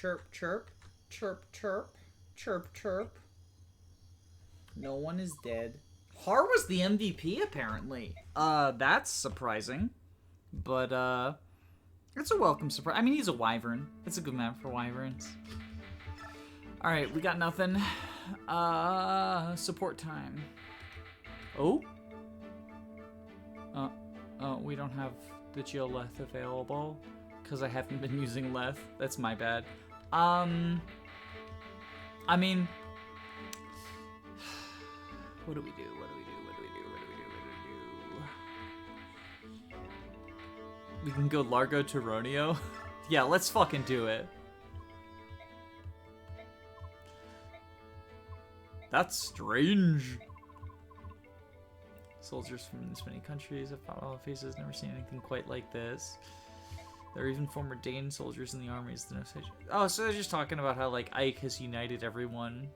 Chirp, chirp. Chirp, chirp. Chirp, chirp. No one is dead. Har was the MVP, apparently. That's surprising. But, it's a welcome surprise. I mean, he's a wyvern. It's a good map for wyverns. Alright, we got nothing. Support time. Oh? We don't have the Geoleth available. Because I haven't been using Leth. That's my bad. I mean... What do we do? We can go Largo to Ronio? Yeah, let's fucking do it. That's strange. Soldiers from this many countries have fought all faces, never seen anything quite like this. There are even former Dane soldiers in the armies. Oh, so they're just talking about how, like, Ike has united everyone.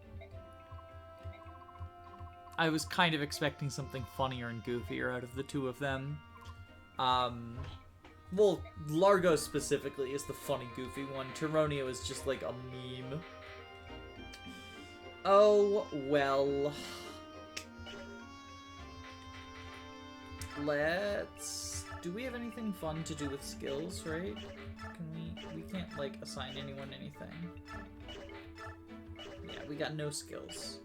I was kind of expecting something funnier and goofier out of the two of them. Well, Largo specifically is the funny, goofy one. Tyronio is just like a meme. Oh, well. Do we have anything fun to do with skills, right? We can't, like, assign anyone anything. Yeah, we got no skills.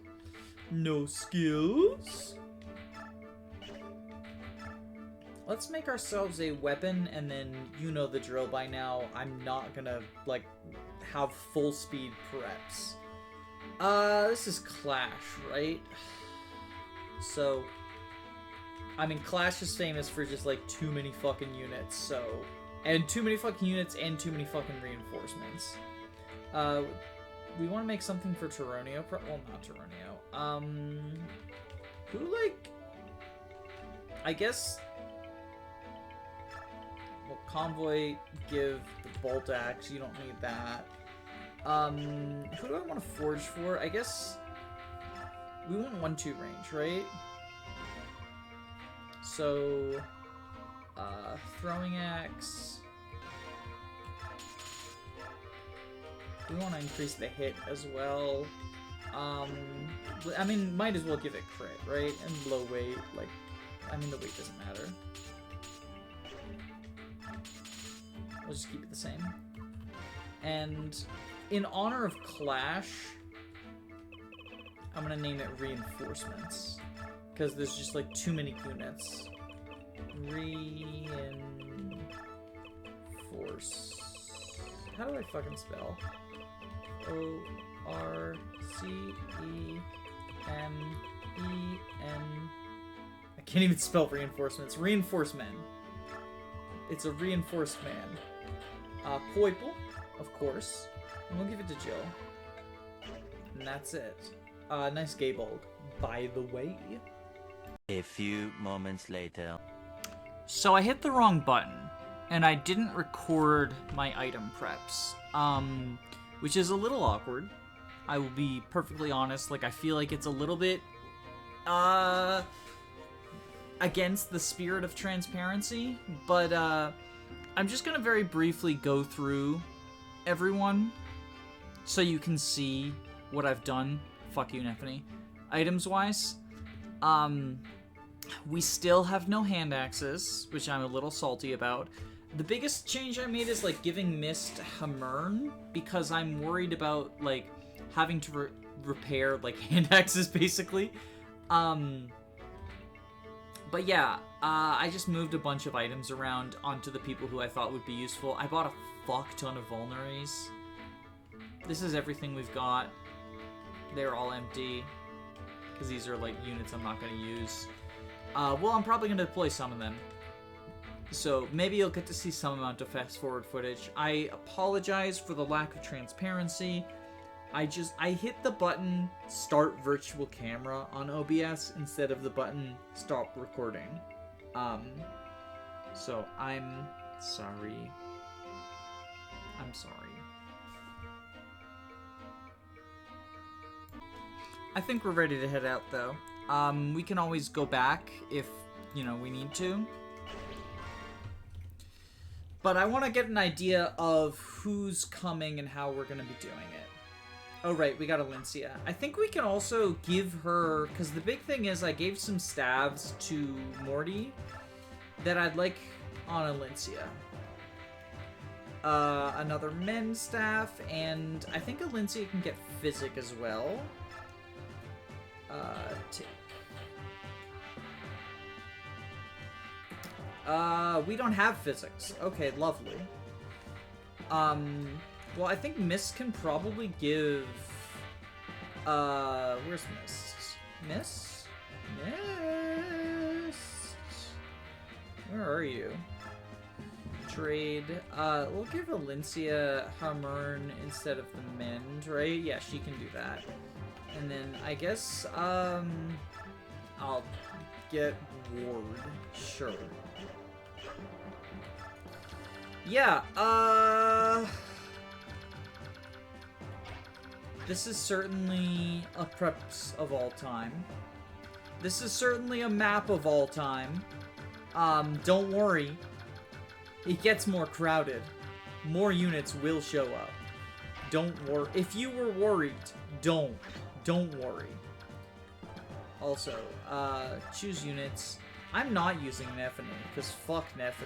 No skills? Let's make ourselves a weapon, and then you know the drill by now. I'm not gonna, like, have full speed preps. This is Clash, right? So, I mean, Clash is famous for just, like, too many fucking units, so... And too many fucking units and too many fucking reinforcements. We want to make something for Tyronio. Well, not Tyronio. Who, like... I guess... Well, Convoy, give the Bolt Axe. You don't need that. Who do I want to forge for? I guess... We want 1-2 range, right? So... Throwing Axe... We want to increase the hit as well. I mean, might as well give it crit, right? And low weight, like... I mean, the weight doesn't matter. We'll just keep it the same. And in honor of Clash, I'm gonna name it Reinforcements. Because there's just, like, too many units. Reinforce... How do I fucking spell? O-R-C-E-M-E-N... I can't even spell reinforcements. Reinforcemen. It's a reinforced man. Poiple, of course. And we'll give it to Jill. And that's it. Nice Gaybulg, by the way. A few moments later. So I hit the wrong button, and I didn't record my item preps. Which is a little awkward. I will be perfectly honest. Like, I feel like it's a little bit, against the spirit of transparency, but I'm just gonna very briefly go through everyone so you can see what I've done. Fuck you, Neffany. Items-wise, we still have no hand axes, which I'm a little salty about. The biggest change I made is, like, giving Mist Hamern, because I'm worried about, like, having to repair, like, hand axes, basically. But yeah, I just moved a bunch of items around onto the people who I thought would be useful. I bought a fuck ton of vulneries. This is everything we've got. They're all empty, because these are, like, units I'm not going to use. Well, I'm probably going to deploy some of them. So maybe you'll get to see some amount of fast-forward footage. I apologize for the lack of transparency. I hit the button Start Virtual Camera on OBS instead of the button Stop Recording. So I'm sorry. I'm sorry. I think we're ready to head out, though. We can always go back if, you know, we need to. But I want to get an idea of who's coming and how we're going to be doing it. Oh, right, we got Alincia. I think we can also give her... Because the big thing is I gave some staves to Morty that I'd like on Alincia. Another men's staff, and I think Alincia can get physic as well. Take. We don't have physics. Okay, lovely. Well, I think Mist can probably give... where's Mist? Mist? Mist? Where are you? Trade. We'll give Alincia Hamern instead of the Mend, right? Yeah, she can do that. And then, I guess, I'll get Ward. Sure. Yeah, this is certainly a preps of all time. This is certainly a map of all time. Don't worry. It gets more crowded. More units will show up. Don't worry. If you were worried, don't worry. Also, choose units. I'm not using Nephany, because fuck Nephany.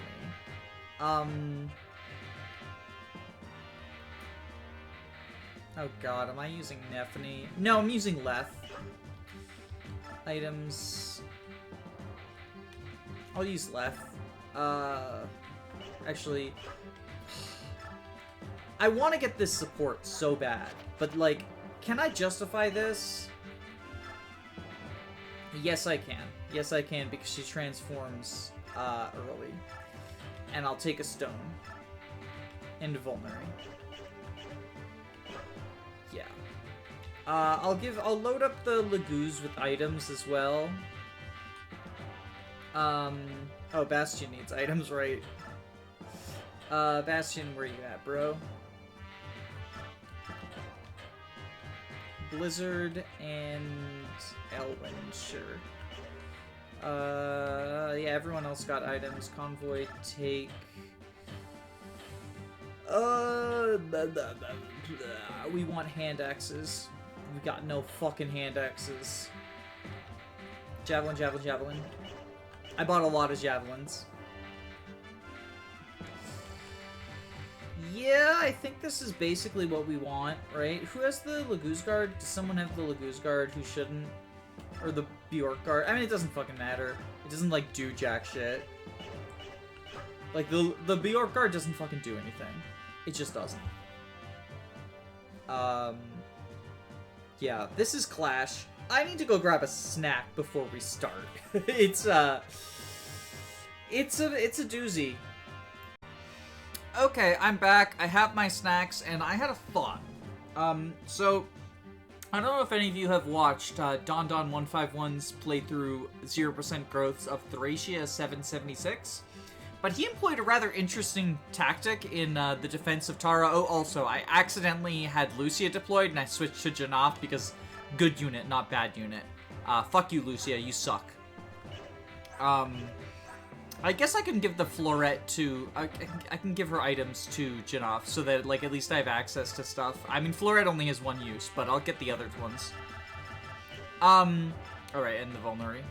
Oh god, am I using Nephany? No, I'm using Leth. Items. I'll use Leth. Actually, I want to get this support so bad, but like, can I justify this? Yes, I can. Yes, I can, because she transforms early. And I'll take a stone. Into Vulnerary. Yeah. I'll load up the Laguz with items as well. Oh, Bastion needs items, right? Bastion, where you at, bro? Blizzard and Elwyn, sure. Yeah, everyone else got items. Convoy, take... we want hand axes. We got no fucking hand axes. Javelin, javelin, javelin. I bought a lot of javelins. Yeah, I think this is basically what we want, right? Who has the Laguz Guard? Does someone have the Laguz Guard who shouldn't? Or the Bjork Guard? I mean, it doesn't fucking matter. It doesn't, like, do jack shit. Like, the Bjork Guard doesn't fucking do anything. It just doesn't. Yeah, this is Clash. I need to go grab a snack before we start. It's a doozy. Okay, I'm back. I have my snacks, and I had a thought. So, I don't know if any of you have watched Don151's playthrough 0% growths of Thracia 776, but he employed a rather interesting tactic in the defense of Tara. Oh, also, I accidentally had Lucia deployed, and I switched to Janaf because good unit, not bad unit. Fuck you, Lucia, you suck. I guess I can give the Florette to... I can give her items to Janaf so that, like, at least I have access to stuff. I mean, Florette only has one use, but I'll get the other ones. Alright, and the Vulnerary.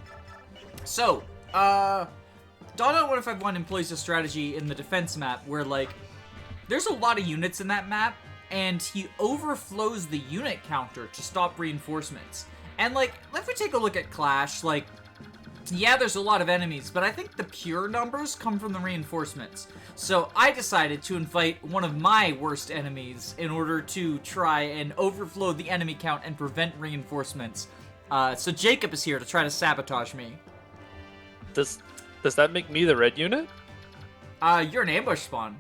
So, Don151 employs a strategy in the defense map where, like, there's a lot of units in that map, and he overflows the unit counter to stop reinforcements. And, like, if we take a look at Clash, like... Yeah, there's a lot of enemies, but I think the pure numbers come from the reinforcements. So I decided to invite one of my worst enemies in order to try and overflow the enemy count and prevent reinforcements. So Jacob is here to try to sabotage me. Does that make me the red unit? You're an ambush spawn.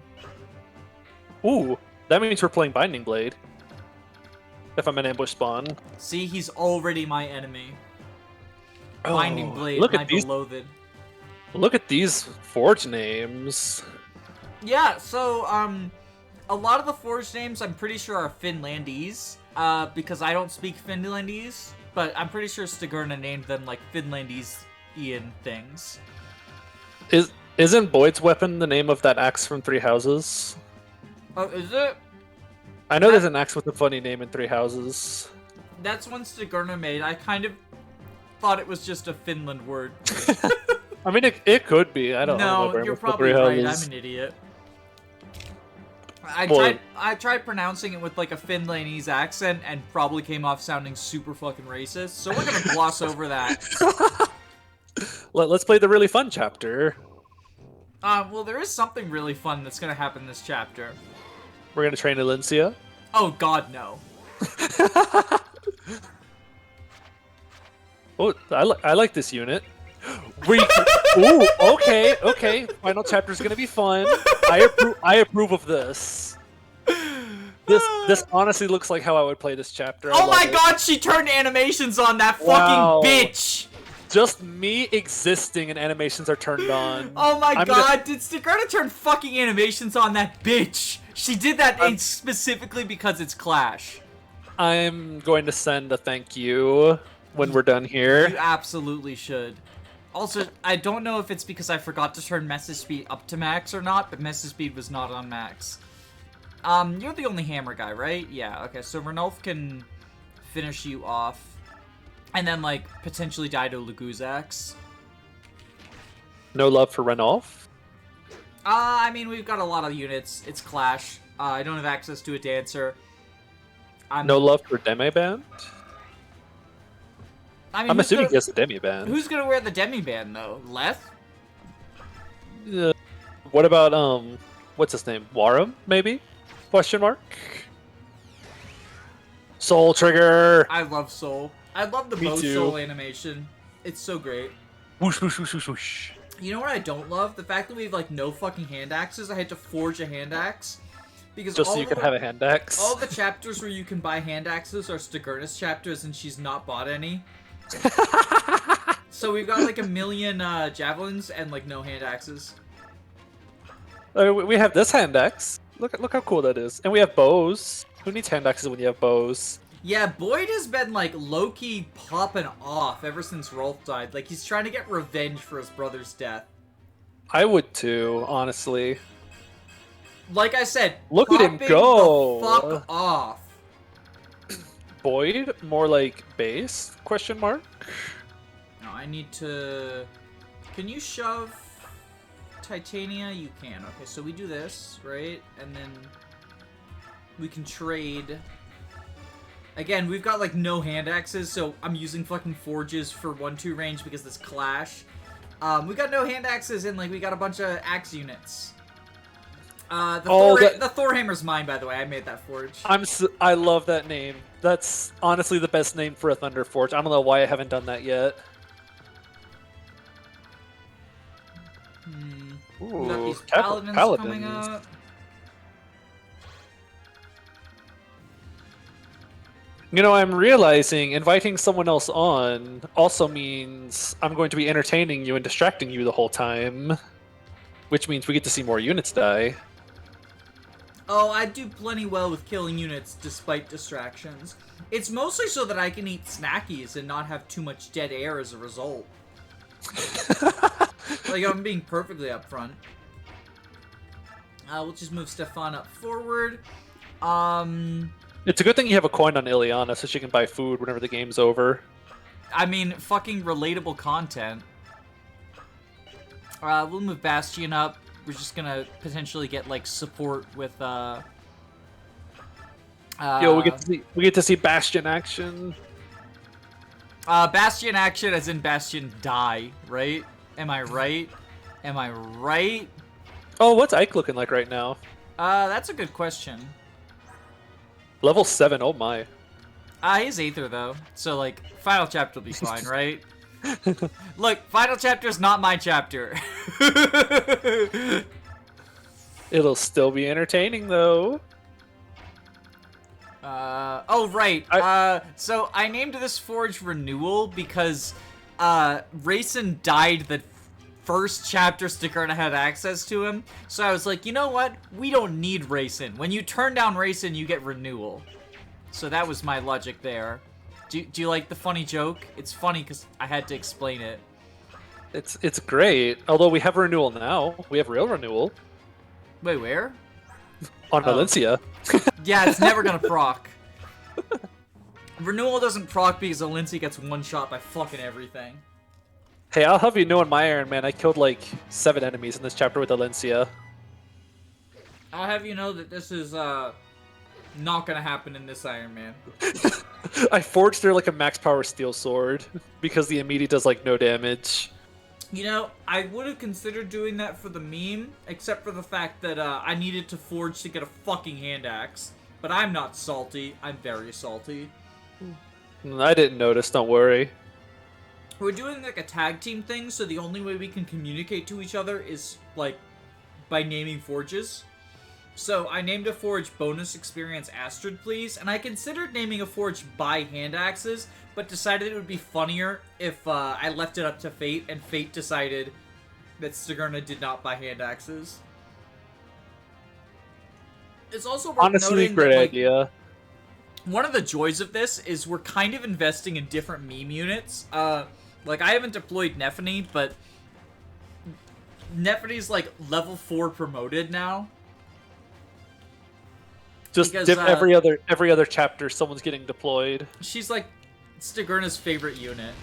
Ooh, that means we're playing Binding Blade. If I'm an ambush spawn. See, he's already my enemy. Binding Blade, look my at these, beloved. Look at these forge names. Yeah, so, a lot of the forge names I'm pretty sure are Finlandese, because I don't speak Finlandese, but I'm pretty sure Stigurna named them, like, Finlandese-ian things. Isn't Boyd's weapon the name of that axe from Three Houses? Oh, is it? I know there's an axe with a funny name in Three Houses. That's one Stigurna made. I kind of thought it was just a Finland word. I mean, it could be. I don't know. No, you're probably right. I'm an idiot. I tried pronouncing it with like a Finlandese accent and probably came off sounding super fucking racist. So we're gonna gloss over that. Let's play the really fun chapter. Well, there is something really fun that's gonna happen this chapter. We're gonna train Alencia. Oh God, no. Oh, I like this unit. Ooh, okay. Final chapter's gonna be fun. I approve of this. This honestly looks like how I would play this chapter. Oh my God, she turned animations on, that fucking bitch. Just me existing and animations are turned on. Oh my God, did Stigurna turn fucking animations on, that bitch? She did that specifically because it's Clash. I'm going to send a thank you when we're done here. You absolutely should. Also, I don't know if it's because I forgot to turn message speed up to max or not, but message speed was not on max. You're the only hammer guy, right? Yeah, okay, so Ranulf can finish you off. And then, like, potentially die to Laguzak's. No love for Ranulf? I mean, we've got a lot of units. It's Clash. I don't have access to a Dancer. No love for Demiband? I mean, I'm assuming he has a Demiband. Who's gonna wear the Demiband, though? Leth? What about, what's his name? Warum, maybe? Question mark? Soul Trigger! I love Soul. I love the bow Soul animation. It's so great. Whoosh, whoosh, whoosh, whoosh, whoosh. You know what I don't love? The fact that we have, like, no fucking hand axes. I had to forge a hand axe. Because just so you can have a hand axe? All the chapters where you can buy hand axes are Stigurna's chapters, and she's not bought any. So we've got, like, 1,000,000 javelins and, like, no hand axes. We have this hand axe. Look how cool that is. And we have bows. Who needs hand axes when you have bows? Yeah, Boyd has been, like, low-key popping off ever since Rolf died. Like, he's trying to get revenge for his brother's death. I would too, honestly. Like I said, look at him go. The fuck off. Boyd, more like base? Question mark. No, I need to. Can you shove Titania? You can. Okay, so we do this, right, and then we can trade. Again, we've got like no hand axes, so I'm using fucking forges for 1-2 range because this Clash. We got no hand axes and like we got a bunch of axe units. The Thor hammer's mine, by the way. I made that forge. I love that name. That's honestly the best name for a Thunder Forge. I don't know why I haven't done that yet. Ooh, we got these paladins coming up. You know, I'm realizing inviting someone else on also means I'm going to be entertaining you and distracting you the whole time. Which means we get to see more units die. Oh, I do plenty well with killing units despite distractions. It's mostly so that I can eat snackies and not have too much dead air as a result. Like, I'm being perfectly upfront. We'll just move Stefan up forward. It's a good thing you have a coin on Ileana so she can buy food whenever the game's over. I mean, fucking relatable content. We'll move Bastion up. We're just gonna potentially get like support with Yo, we get to see Bastion action. Bastion action as in Bastion die, right? Am I right? Am I right? Oh, what's Ike looking like right now? That's a good question. Level 7, oh my. He's Aether though, so like final chapter will be fine, right? Look, final chapter's not my chapter. It'll still be entertaining though. Oh right. So I named this forge Renewal because Rayson died the first chapter Stigurna had access to him. So I was like, you know what? We don't need Rayson. When you turn down Rayson, you get Renewal. So that was my logic there. Do you like the funny joke? It's funny because I had to explain it. It's great. Although we have renewal now. We have real renewal Wait, where? on Oh. Valencia. Yeah, it's never gonna proc. Renewal doesn't proc because Valencia gets one shot by fucking everything. Hey, I'll have you know in my Iron Man, I killed like 7 enemies in this chapter with Valencia. I'll have you know that this is not gonna happen in this Iron Man. I forged her like a max power steel sword because the immediate does like no damage. You know, I would have considered doing that for the meme, except for the fact that I needed to forge to get a fucking hand axe. But I'm not salty. I'm very salty. I didn't notice, don't worry. We're doing like a tag team thing, so the only way we can communicate to each other is like by naming forges. So I named a forge bonus experience Astrid, please, and I considered naming a forge by hand axes, but decided it would be funnier if I left it up to Fate, and Fate decided that Stigurna did not buy hand axes. It's also worth Honestly, noting great that, like, idea. one of the joys of this is we're kind of investing in different meme units. Like, I haven't deployed Nephany, but Nephany's, like, level 4 promoted now. Just because, every other chapter, someone's getting deployed. She's, like, Stigurna's favorite unit.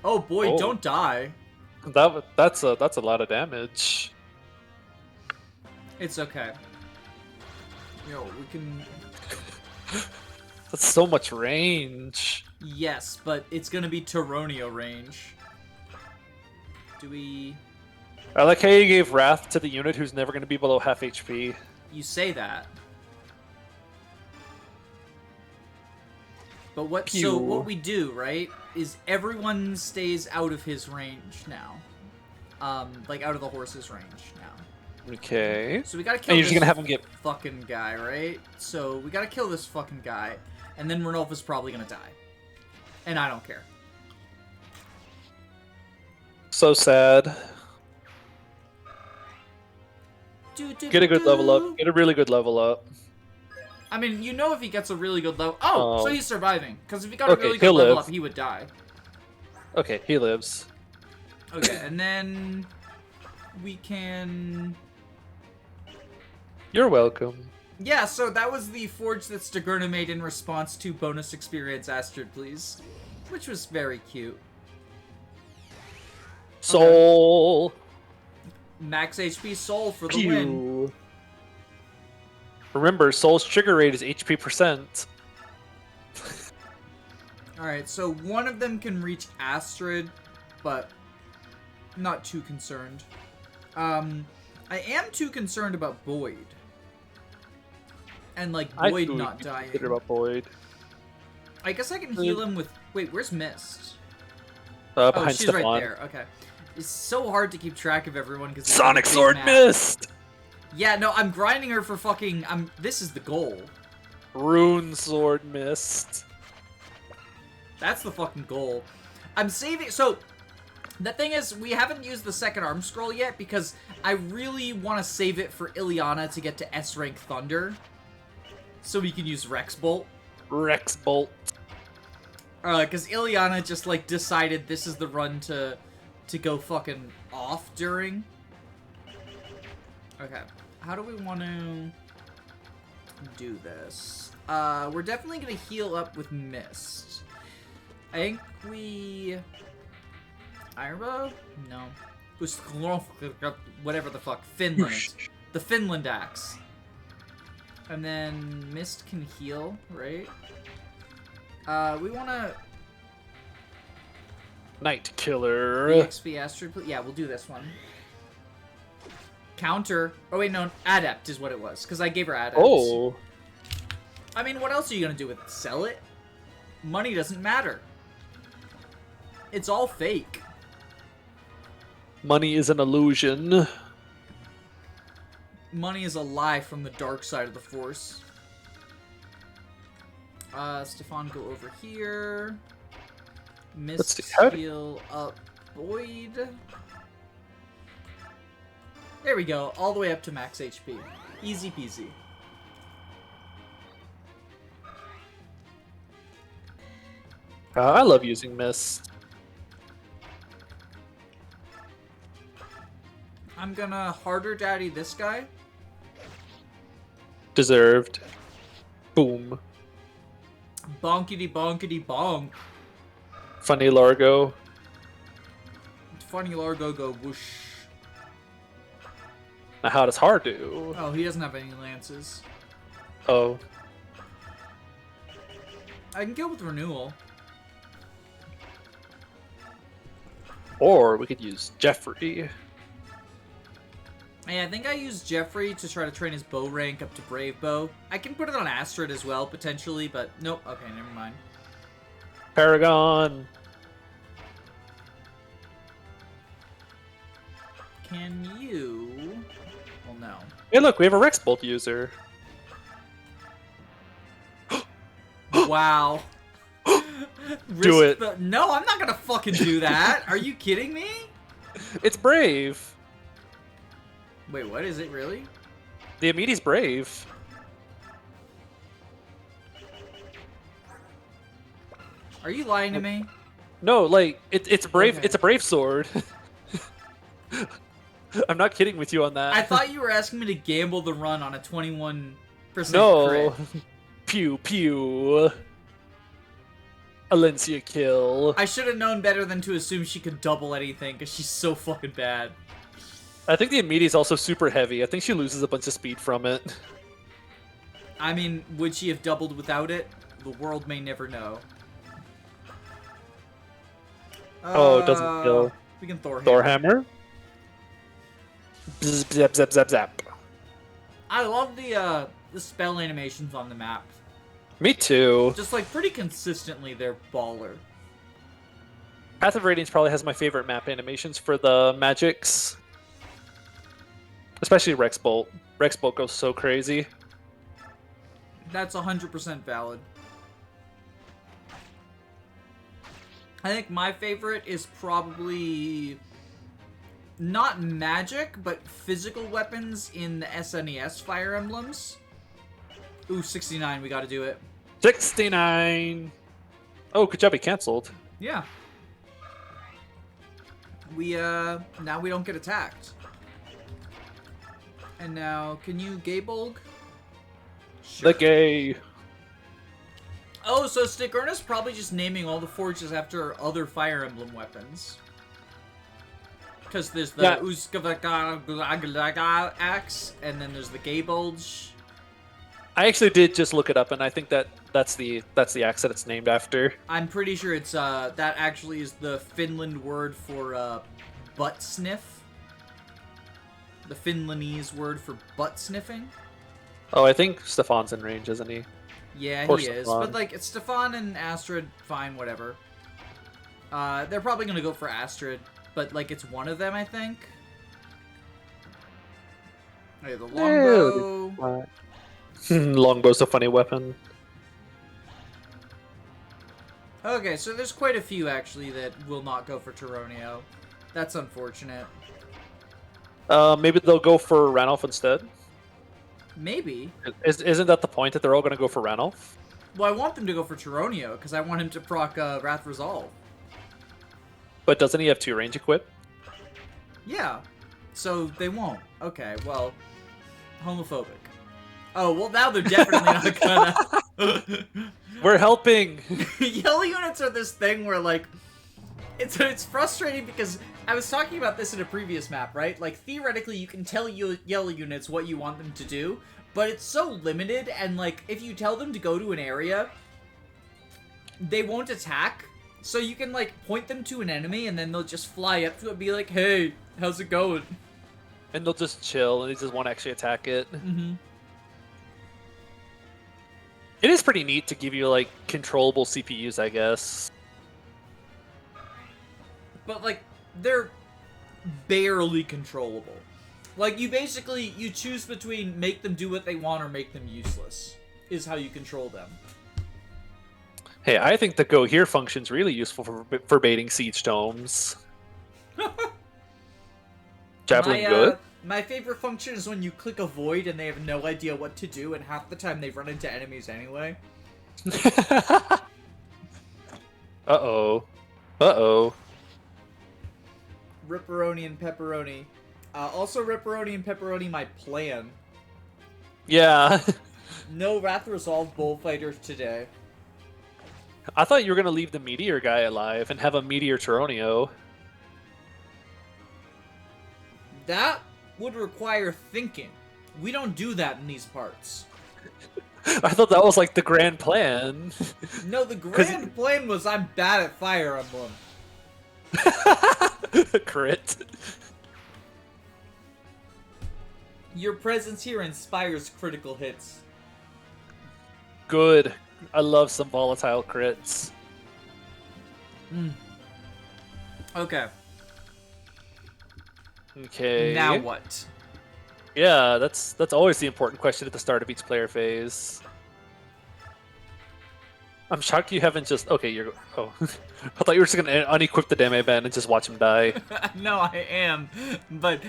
Oh, boy, Oh. don't die. That's a lot of damage. It's okay. Yo, we can... That's so much range. Yes, but it's gonna be Tyronio range. Do we... I like how you gave Wrath to the unit who's never going to be below half HP. You say that. But what... Pew. So, what we do, right, is everyone stays out of his range now. Like, out of the horse's range now. Okay. So we gotta kill And you're this just going to have him get... fucking guy, right? So we gotta kill this fucking guy, and then Ranulph's probably gonna die. And I don't care. So sad. Get a good level up. Get a really good level up. I mean, you know if he gets a really good level... Oh, so he's surviving. Because if he got a Okay, really good he'll level live. up, he would die. Okay, he lives. Okay, and then... we can... You're welcome. Yeah, so that was the forge that Stigurna made in response to bonus experience Astrid, please. Which was very cute. Soul. Max HP Soul for the win. Pew. Remember, Soul's trigger rate is HP %. Alright, so one of them can reach Astrid, but not too concerned. I am too concerned about Boyd. And, like, Boyd not dying. About Boyd. I guess I can heal him with... Wait, where's Mist? Behind she's Stefan. right there. Okay. It's so hard to keep track of everyone because Sonic Sword Mist! Yeah, no, I'm grinding her for fucking... This is the goal. Rune Sword Mist. That's the fucking goal. I'm saving... So, the thing is, we haven't used the second arm scroll yet because I really want to save it for Ileana to get to S-rank Thunder. So we can use Rex Bolt. Rex Bolt. Because Ileana just, like, decided this is the run to go fucking off during. Okay. How do we want to do this? We're definitely going to heal up with Mist. I think we... Ironbow? No. Whatever the fuck. Finland. The Finland axe. And then Mist can heal, right? We want to... Night Killer. EXP Astrid, yeah, we'll do this one. Counter. Oh, wait, no. Adept is what it was, because I gave her Adept. Oh. I mean, what else are you going to do with it? Sell it? Money doesn't matter. It's all fake. Money is an illusion. Money is a lie from the dark side of the Force. Stefan, go over here. Mist heal up Boyd. There we go, all the way up to max HP. Easy peasy. I love using Mist. I'm gonna harder daddy this guy. Deserved. Boom. Bonkity bonkity bonk. Funny Largo. Funny Largo go whoosh. Now how does Har do? Oh, he doesn't have any lances. Oh. I can go with Renewal. Or we could use Jeffrey. Yeah, I think I used Jeffrey to try to train his bow rank up to Brave Bow. I can put it on Astrid as well, potentially, but nope. Okay, never mind. Paragon. Can you... Well, no. Hey, look, we have a Rex Bolt user. Wow. Do it. No, I'm not gonna fucking do that. Are you kidding me? It's brave. Wait, what is it really? The Amiti's brave. Are you lying to me? No, like it's brave. Okay. It's a brave sword. I'm not kidding with you on that. I thought you were asking me to gamble the run on a 21% no. crit. Pew pew. Alencia kill. I should have known better than to assume she could double anything, because she's so fucking bad. I think the Amiti's also super heavy. I think she loses a bunch of speed from it. I mean, would she have doubled without it? The world may never know. Oh, it doesn't kill. We can Thor Thorhammer. Bzz, zap zap zap zap. I love the spell animations on the map. Me too. Just like pretty consistently, they're baller. Path of Radiance probably has my favorite map animations for the magics. Especially Rex Bolt. Rex Bolt goes so crazy. That's 100% valid. I think my favorite is probably not magic, but physical weapons in the SNES Fire Emblems. Ooh, 69, we gotta do it. 69! Oh, good job, he canceled. Yeah. We, now we don't get attacked. And now, can you Gaybolg? Sure. The gay. Oh, so Stigurna's probably just naming all the forges after other Fire Emblem weapons. Because there's the Uzgavagaga axe, and then there's the Gaybolg. I actually did just look it up, and I think that's the axe that it's named after. I'm pretty sure it's, that actually is the Finland word for, butt sniff. The Finlandese word for butt sniffing. Oh, I think Stefan's in range, isn't he? Yeah, Poor he is. Stefan. But, like, it's Stefan and Astrid, fine, whatever. They're probably gonna go for Astrid, but, like, it's one of them, I think. Okay, the longbow. Longbow's a funny weapon. Okay, so there's quite a few, actually, that will not go for Tyronio. That's unfortunate. Maybe they'll go for Ranulf instead? Maybe. Isn't that the point, that they're all going to go for Ranulf? Well, I want them to go for Tyronio, because I want him to proc Wrath Resolve. But doesn't he have 2 range equip? Yeah. So they won't. Okay, well, homophobic. Oh, well, now they're definitely not gonna. We're helping! Yellow units are this thing where, like, it's frustrating because I was talking about this in a previous map, right? Like, theoretically, you can tell yellow units what you want them to do, but it's so limited, and, like, if you tell them to go to an area, they won't attack. So you can, like, point them to an enemy, and then they'll just fly up to it and be like, hey, how's it going? And they'll just chill, and they just won't actually attack it. Mm-hmm. It is pretty neat to give you, like, controllable CPUs, I guess. But, like, they're barely controllable. Like, you basically, you choose between make them do what they want or make them useless, is how you control them. Hey, I think the go here function's really useful for baiting siege domes. Javelin good? My favorite function is when you click avoid and they have no idea what to do, and half the time they run into enemies anyway. Uh-oh. Uh-oh. Ripperoni and pepperoni. Also, Ripperoni and Pepperoni, my plan. Yeah. No Wrath Resolve Bullfighters today. I thought you were gonna leave the Meteor guy alive and have a Meteor Turonio. That would require thinking. We don't do that in these parts. I thought that was like the grand plan. No, the grand plan was I'm bad at Fire Emblem. Crit. Your presence here inspires critical hits. Good. I love some volatile crits. Okay. Okay. Now what? Yeah, that's always the important question at the start of each player phase. I'm shocked you haven't just... Okay, you're... Oh. I thought you were just gonna unequip the Dame Ben and just watch him die. No, I am. But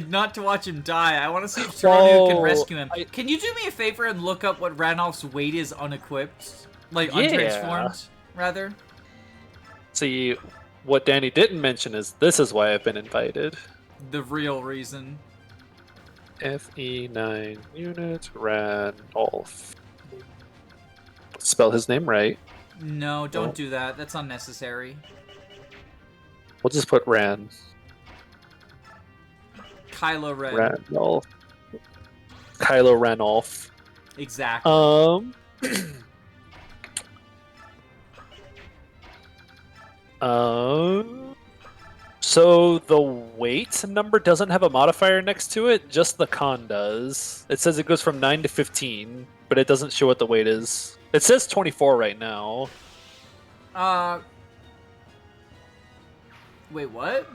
not to watch him die. I want to see if Turonio can rescue him. Can you do me a favor and look up what Ranulph's weight is unequipped? Like, untransformed, rather? See, what Danny didn't mention is this is why I've been invited. The real reason. FE9 unit Randolph. Spell his name right. No, don't do that. That's unnecessary. We'll just put Rand. Kylo Ren. Randolph. Kylo Ranolph. Exactly. So the weight number doesn't have a modifier next to it, just the con does. It says it goes from 9 to 15, but it doesn't show what the weight is. It says 24 right now. Wait, what?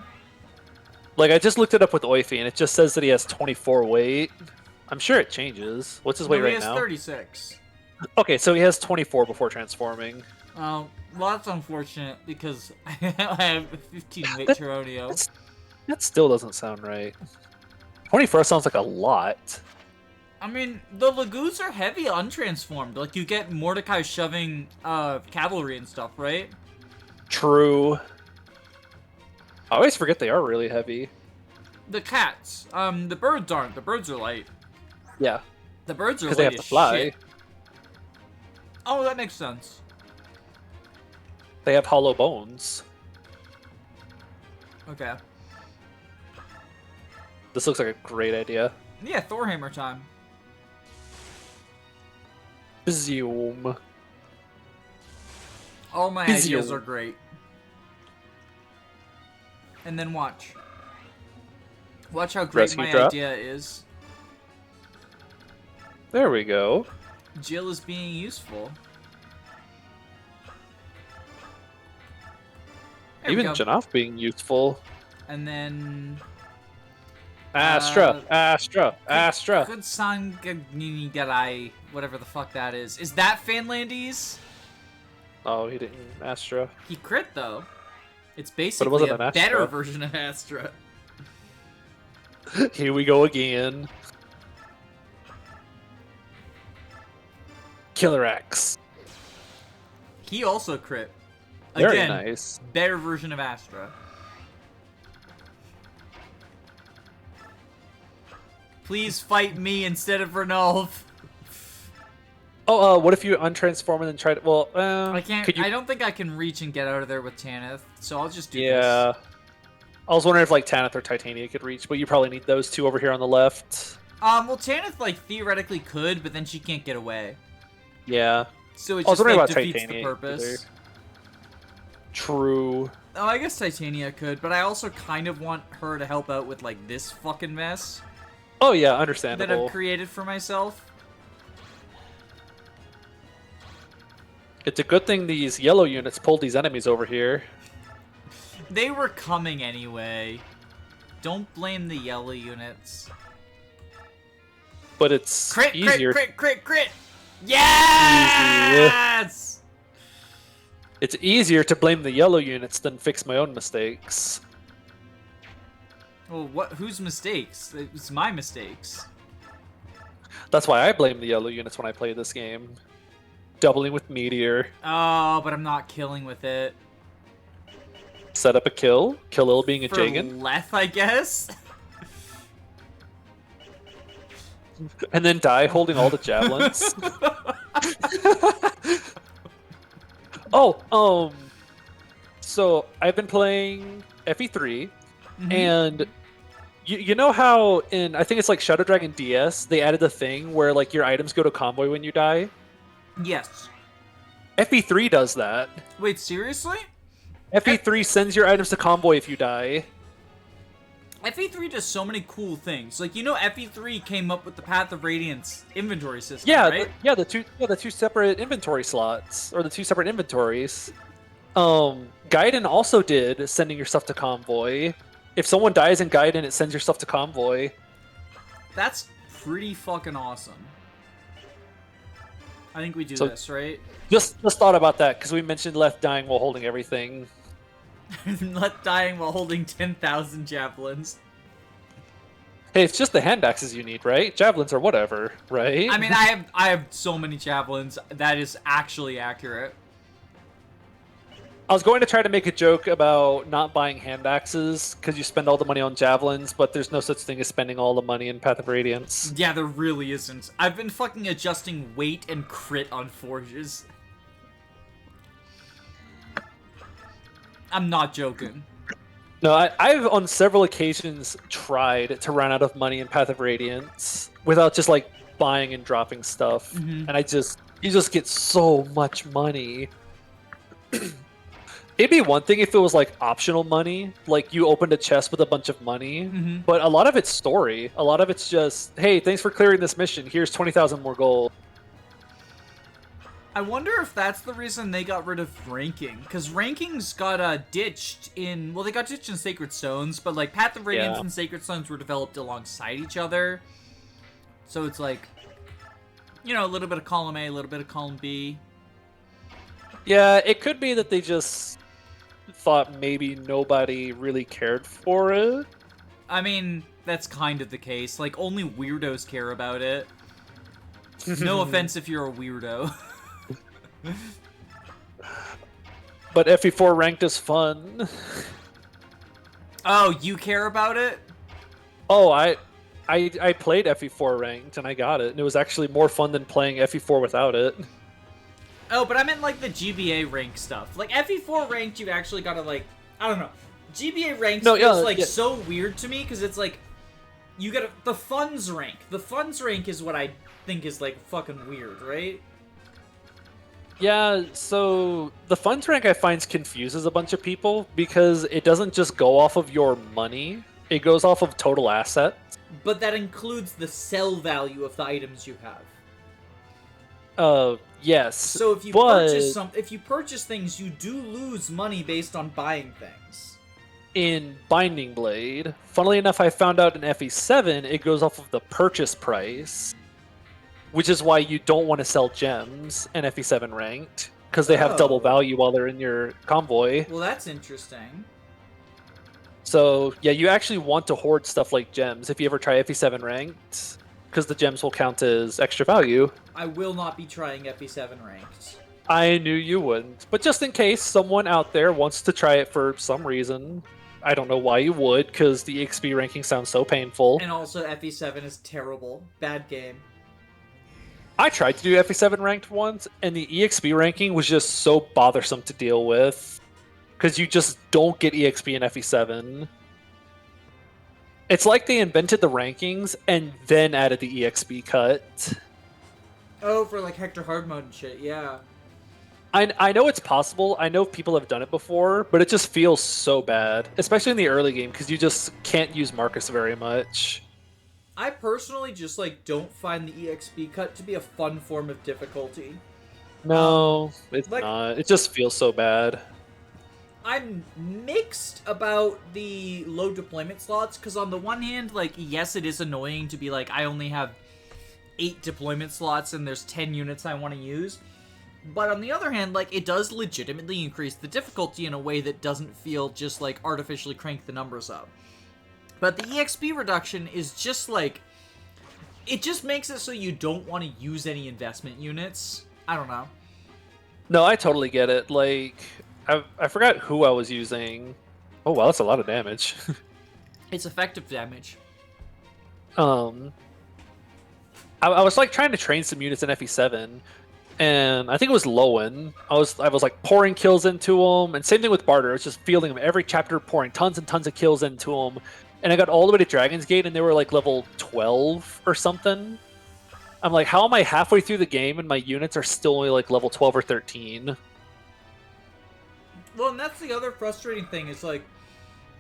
Like, I just looked it up with Oifi, and it just says that he has 24 weight. I'm sure it changes. What's his weight right now? He has 36. Okay, so he has 24 before transforming. Oh, well, that's unfortunate, because I have 15 weight Turonio. That still doesn't sound right. 24 sounds like a lot. I mean, the Lagoos are heavy untransformed. Like, you get Mordecai shoving cavalry and stuff, right? True. I always forget they are really heavy. The cats. The birds aren't. The birds are light. Yeah. The birds are light because they have to fly. Shit. Oh, that makes sense. They have hollow bones. Okay. This looks like a great idea. Yeah, Thorhammer time. Zoom. All my ideas are great. And then watch. Watch how great Rescue my drop. idea is. There we go. Jill is being useful. There Even Janov being useful. And then... Astra! Astra! Astra! Good son, Garai, whatever the fuck that is. Is that Fanlandes? Oh, he didn't. Astra. He crit, though. It's But it basically wasn't a an Astra. better version of Astra. Here we go again. Killer X. He also crit. Very Again, nice. better version of Astra. Please fight me instead of Ranulph. Oh, what if you untransform and then try to... Well, I can't. Could you... I don't think I can reach and get out of there with Tanith, so I'll just do this. Yeah. I was wondering if like Tanith or Titania could reach, but you probably need those two over here on the left. Well, Tanith like theoretically could, but then she can't get away. Yeah. So it I was just wondering like about defeats Titania the purpose. either. True. Oh, I guess Titania could, but I also kind of want her to help out with like this fucking mess Oh yeah, that understandable. I've created for myself. It's a good thing these yellow units pulled these enemies over here. They were coming anyway. Don't blame the yellow units. But it's Crit, easier. crit, crit, crit, crit! Yes! It's easier to blame the yellow units than fix my own mistakes. Well, what? Whose mistakes? It was my mistakes. That's why I blame the yellow units when I play this game. Doubling with Meteor. Oh, but I'm not killing with it. Set up a kill. Khalil being a For Jagan. Leth, I guess? and then die holding all the javelins. Oh, so I've been playing FE3, and you know how in, I think it's like Shadow Dragon DS, they added the thing where like your items go to convoy when you die? Yes. FE3 does that. Wait, seriously? FE3 sends your items to convoy if you die. FE3 does so many cool things. Like, you know, FE3 came up with the Path of Radiance inventory system, Yeah, right? the two separate inventory slots, or the two separate inventories. Gaiden also did sending your stuff to convoy. If someone dies in Gaiden, it sends your stuff to convoy. That's pretty fucking awesome. I think we do So- this, right? Just thought about that because we mentioned left dying while holding everything. Not dying while holding 10,000 javelins. Hey, it's just the hand axes you need, right? Javelins or whatever, right? I mean, I have so many javelins. That is actually accurate. I was going to try to make a joke about not buying hand axes because you spend all the money on javelins, but there's no such thing as spending all the money in Path of Radiance. Yeah, there really isn't. I've been fucking adjusting weight and crit on forges. I'm not joking. No, I've on several occasions tried to run out of money in Path of Radiance without just like buying and dropping stuff, and you just get so much money. It'd be one thing if it was like optional money, like you opened a chest with a bunch of money, but a lot of it's story. A lot of it's just, hey, thanks for clearing this mission. Here's 20,000 more gold. I wonder if that's the reason they got rid of ranking, because rankings got ditched in, well, they got ditched in Sacred Stones, but like Path of Radiance and Sacred Stones were developed alongside each other, so it's like, you know, a little bit of column A, a little bit of column B. Yeah, it could be that they just thought maybe nobody really cared for it. I mean, that's kind of the case. Like, only weirdos care about it. No offense if you're a weirdo. But FE4 ranked is fun. Oh, you care about it? Oh, I played FE4 ranked and I got it, and it was actually more fun than playing FE4 without it. Oh, but I meant like the GBA rank stuff. Like FE4 ranked, you actually gotta like, I don't know. GBA ranked feels so weird to me because it's like, you gotta, the funds rank. The funds rank is what I think is like fucking weird, right? Yeah, so the funds rank I find confuses a bunch of people because it doesn't just go off of your money, it goes off of total assets. But that includes the sell value of the items you have. Yes. So if you purchase things, you do lose money based on buying things. In Binding Blade, funnily enough, I found out in FE7 it goes off of the purchase price, which is why you don't want to sell gems in FE7 ranked because they have double value while they're in your convoy. Well, that's interesting. So yeah, you actually want to hoard stuff like gems if you ever try FE7 ranked, because the gems will count as extra value. I will not be trying FE7 ranked. I knew you wouldn't, but just in case someone out there wants to try it for some reason, I don't know why you would, because the EXP ranking sounds so painful. And also FE7 is terrible. Bad game. I tried to do FE7 ranked once, and the EXP ranking was just so bothersome to deal with, because you just don't get EXP in FE7. It's like they invented the rankings and then added the EXP cut. Oh, for like Hector hard mode and shit, yeah. I know it's possible. I know people have done it before, but it just feels so bad, especially in the early game, because you just can't use Marcus very much. I personally just like don't find the EXP cut to be a fun form of difficulty. No, it's not. It just feels so bad. I'm mixed about the low deployment slots, because on the one hand, like, yes, it is annoying to be like, I only have 8 deployment slots and there's 10 units I want to use. But on the other hand, like, it does legitimately increase the difficulty in a way that doesn't feel just, like, artificially crank the numbers up. But the EXP reduction is just, like, it just makes it so you don't want to use any investment units. I don't know. No, I totally get it. Like, I forgot who I was using. Oh, wow, that's a lot of damage. It's effective damage. I was like trying to train some units in FE7, and I think it was Lowen. I was like pouring kills into him, and same thing with Barter. I was just fielding him every chapter, pouring tons and tons of kills into him, and I got all the way to Dragon's Gate, and they were like level 12 or something. I'm like, how am I halfway through the game and my units are still only like level 12 or 13? Well, and that's the other frustrating thing is like,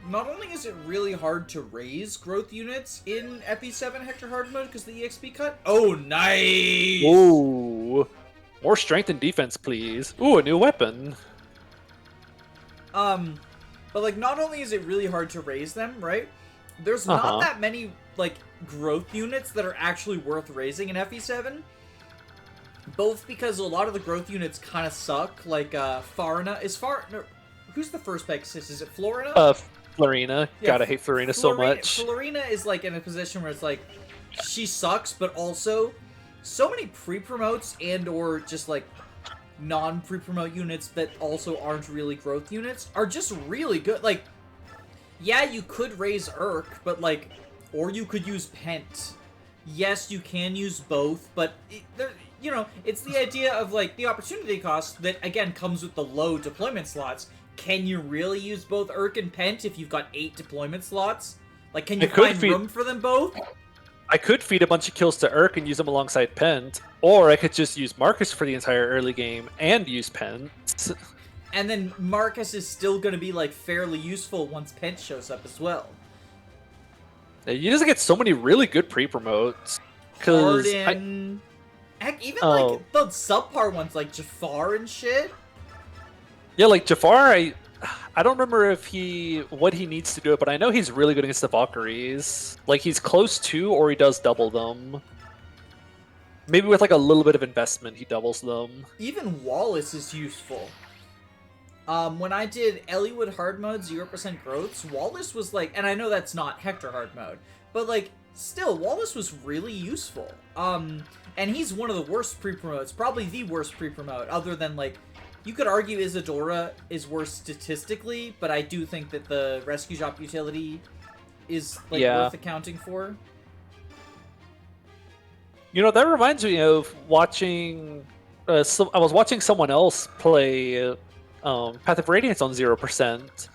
not only is it really hard to raise growth units in FE7 Hector Hard Mode because the EXP cut. Oh, nice! Ooh, more strength and defense, please. Ooh, a new weapon. But like, not only is it really hard to raise them, right? There's not that many like growth units that are actually worth raising in FE7. Both because a lot of the growth units kind of suck. Like Farina is who's the first Pegasus? Is it Florina? Florina. Yeah, gotta hate Florina so much. Florina is like in a position where it's like she sucks, but also so many pre-promotes and or just like non-pre-promote units that also aren't really growth units are just really good. Like, yeah, you could raise Urk, but like, or you could use Pent. Yes, you can use both, but you know, it's the idea of like the opportunity cost that again comes with the low deployment slots. Can you really use both Urk and Pent if you've got 8 deployment slots? Like, can you find room for them both? I could feed a bunch of kills to Urk and use them alongside Pent, or I could just use Marcus for the entire early game and use Pent. And then Marcus is still going to be like fairly useful once Pent shows up as well. You just get so many really good pre-promotes. Harden. Heck, even like the subpar ones like Jafar and shit. Yeah, like Jafar, I don't remember what he needs to do it, but I know he's really good against the Valkyries. Like, he's close to, or he does double them. Maybe with like a little bit of investment, he doubles them. Even Wallace is useful. When I did Elliewood hard mode, 0% growths, Wallace was like, and I know that's not Hector hard mode, but like, still, Wallace was really useful. And he's one of the worst pre-promotes, probably the worst pre-promote, other than like, you could argue Isadora is worse statistically, but I do think that the Rescue Shop utility is like worth accounting for. You know, that reminds me of watching. I was watching someone else play Path of Radiance on 0%,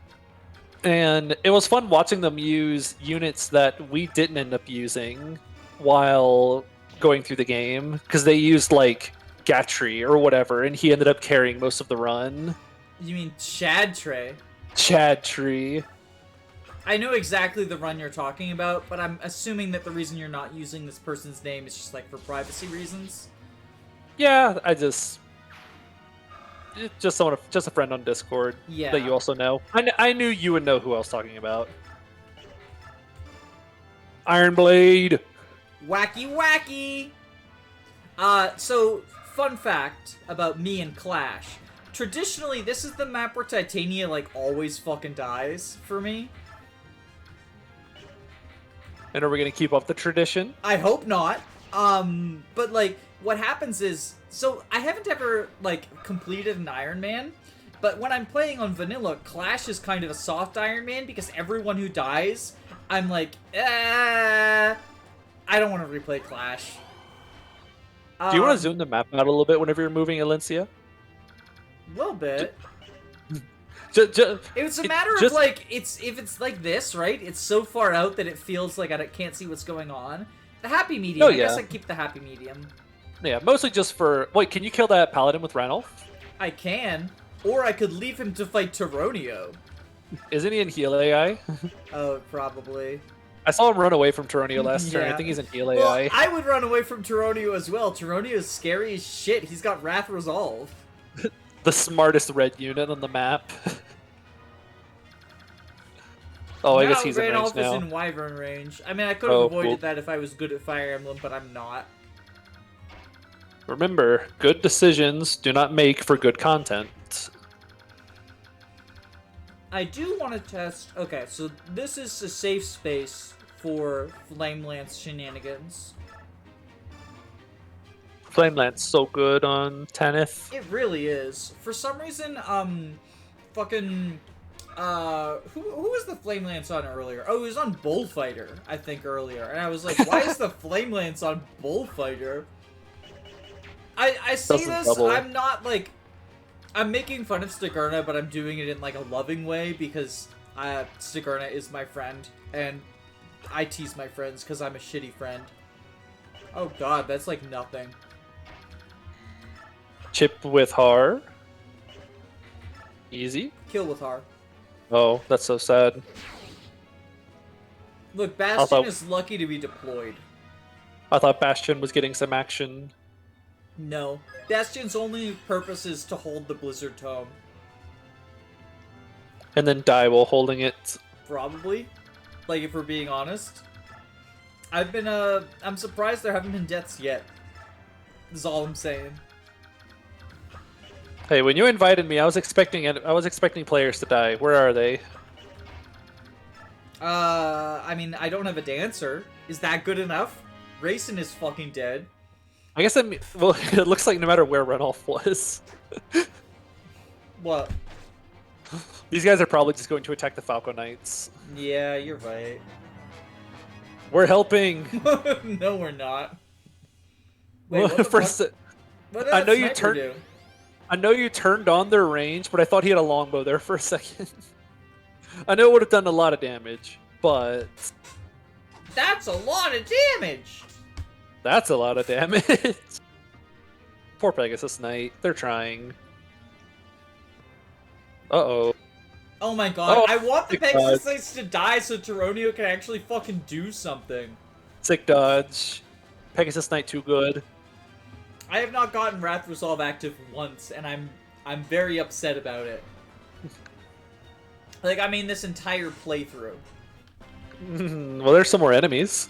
and it was fun watching them use units that we didn't end up using while going through the game, because they used like Gatry or whatever, and he ended up carrying most of the run. You mean Chadtrey? Chadtrey. I know exactly the run you're talking about, but I'm assuming that the reason you're not using this person's name is just like for privacy reasons. Yeah, just a friend on Discord that you also know. I knew you would know who I was talking about. Ironblade. Wacky. So fun fact about me and Clash. Traditionally, this is the map where Titania, like, always fucking dies for me. And are we gonna keep up the tradition? I hope not. But, like, what happens is... So, I haven't ever, like, completed an Iron Man, but when I'm playing on Vanilla, Clash is kind of a soft Iron Man, because everyone who dies, I'm like, I don't want to replay Clash. Do you want to zoom the map out a little bit whenever you're moving, Alencia? A little bit. It's a matter of like, if it's like this, right? It's so far out that it feels like I can't see what's going on. The happy medium. I guess I keep the happy medium. Yeah, mostly just for... Wait, can you kill that paladin with Ranulf? I can. Or I could leave him to fight Tyronio. Isn't he in heal AI? Oh, probably. I saw him run away from Tyronio last turn. I think he's in heal AI. Well, I would run away from Tyronio as well. Tyronio is scary as shit. He's got Wrath Resolve. The smartest red unit on the map. Oh, I guess he's in range now. Is in Wyvern range. I mean, I could have avoided that if I was good at Fire Emblem, but I'm not. Remember, good decisions do not make for good content. I do want to test... Okay, so this is a safe space for Flame Lance shenanigans. Flame Lance so good on Tanith. It really is. For some reason, fucking who was the Flame Lance on earlier? Oh, it was on Bullfighter, I think, earlier. And I was like, why is the Flame Lance on Bullfighter? I see Doesn't this, double. I'm not, like... I'm making fun of Stigurna, but I'm doing it in, like, a loving way, because Stigurna is my friend, and I tease my friends, because I'm a shitty friend. Oh god, that's, like, nothing. Chip with Har. Easy. Kill with her. Oh, that's so sad. Look, Bastion is lucky to be deployed. I thought Bastion was getting some action. No. Bastion's only purpose is to hold the Blizzard Tome. And then die while holding it. Probably. Like, if we're being honest. I'm surprised there haven't been deaths yet. Is all I'm saying. Hey, when you invited me, I was expecting players to die. Where are they? I mean, I don't have a dancer. Is that good enough? Rayson is fucking dead. I guess well, it looks like no matter where Renolf was. What? These guys are probably just going to attack the Falco Knights. Yeah, you're right. We're helping. No, we're not. Wait, what the fuck? What did I that know you sniper turned. do? I know you turned on their range, but I thought he had a longbow there for a second. I know it would have done a lot of damage, but That's a lot of damage! that's a lot of damage. Poor Pegasus Knight. They're trying. Uh-oh. Oh my god, Oh, I want the sick dodge. Pegasus Knights to die so Tyronio can actually fucking do something. Sick dodge. Pegasus Knight too good. I have not gotten Wrath Resolve active once, and I'm very upset about it. Like, I mean this entire playthrough. Well, there's some more enemies.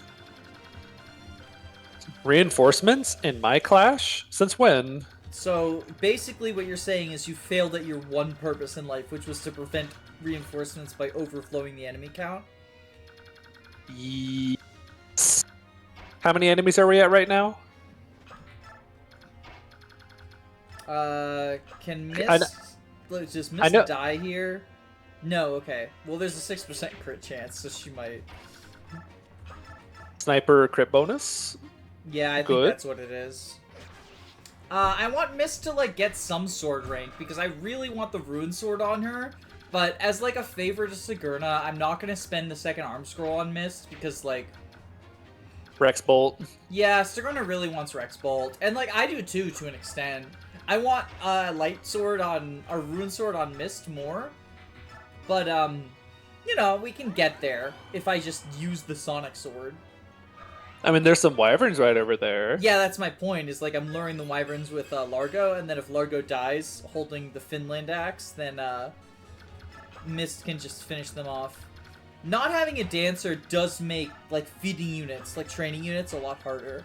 Reinforcements in my clash? Since when? So, basically what you're saying is you failed at your one purpose in life, which was to prevent reinforcements by overflowing the enemy count. Yes. How many enemies are we at right now? Can Miss... Does Miss die here? No, okay. Well, there's a 6% crit chance, so she might... Sniper crit bonus? Yeah, I think that's what it is. I want Mist to, like, get some sword rank, because I really want the Rune Sword on her, but as, like, a favor to Stigurna, I'm not gonna spend the second arm scroll on Mist, because, like... Rex Bolt. Yeah, Stigurna really wants Rex Bolt, and, like, I do too, to an extent. I want a Light Sword on... a Rune Sword on Mist more, but, you know, we can get there if I just use the Sonic Sword. I mean, there's some wyverns right over there. Yeah, that's my point, is, like, I'm luring the wyverns with Largo, and then if Largo dies holding the Finland axe, then, Mist can just finish them off. Not having a dancer does make, like, feeding units, like, training units, a lot harder.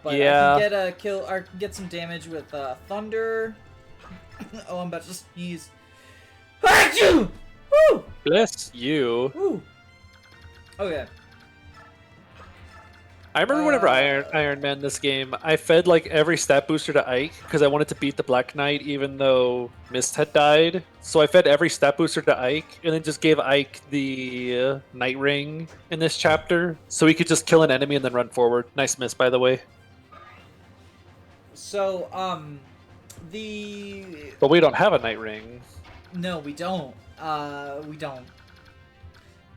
But yeah. I can get a kill, or get some damage with, Thunder. Oh, I'm about to sneeze. Achoo! Woo! Bless you. Woo! Okay. I remember whenever Iron Man this game, I fed like every stat booster to Ike because I wanted to beat the Black Knight even though Mist had died. So I fed every stat booster to Ike and then just gave Ike the Night Ring in this chapter so he could just kill an enemy and then run forward. Nice miss, by the way. So, But we don't have a Night Ring. No, we don't. We don't.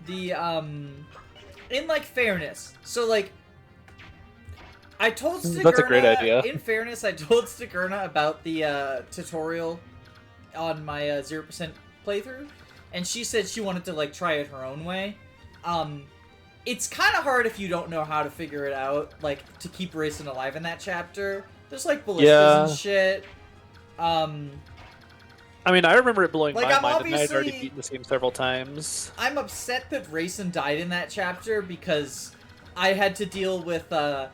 In, like, fairness. So, like, I told Stigurna... That's a great idea. In fairness, I told Stigurna about the, tutorial on my, 0% playthrough, and she said she wanted to, like, try it her own way. It's kind of hard if you don't know how to figure it out, like, to keep Rayson alive in that chapter. There's, like, ballistas and shit. I mean, I remember it blowing Like, my I'm mind, and I had already obviously- beaten this game several times. I'm upset that Rayson died in that chapter because I had to deal with the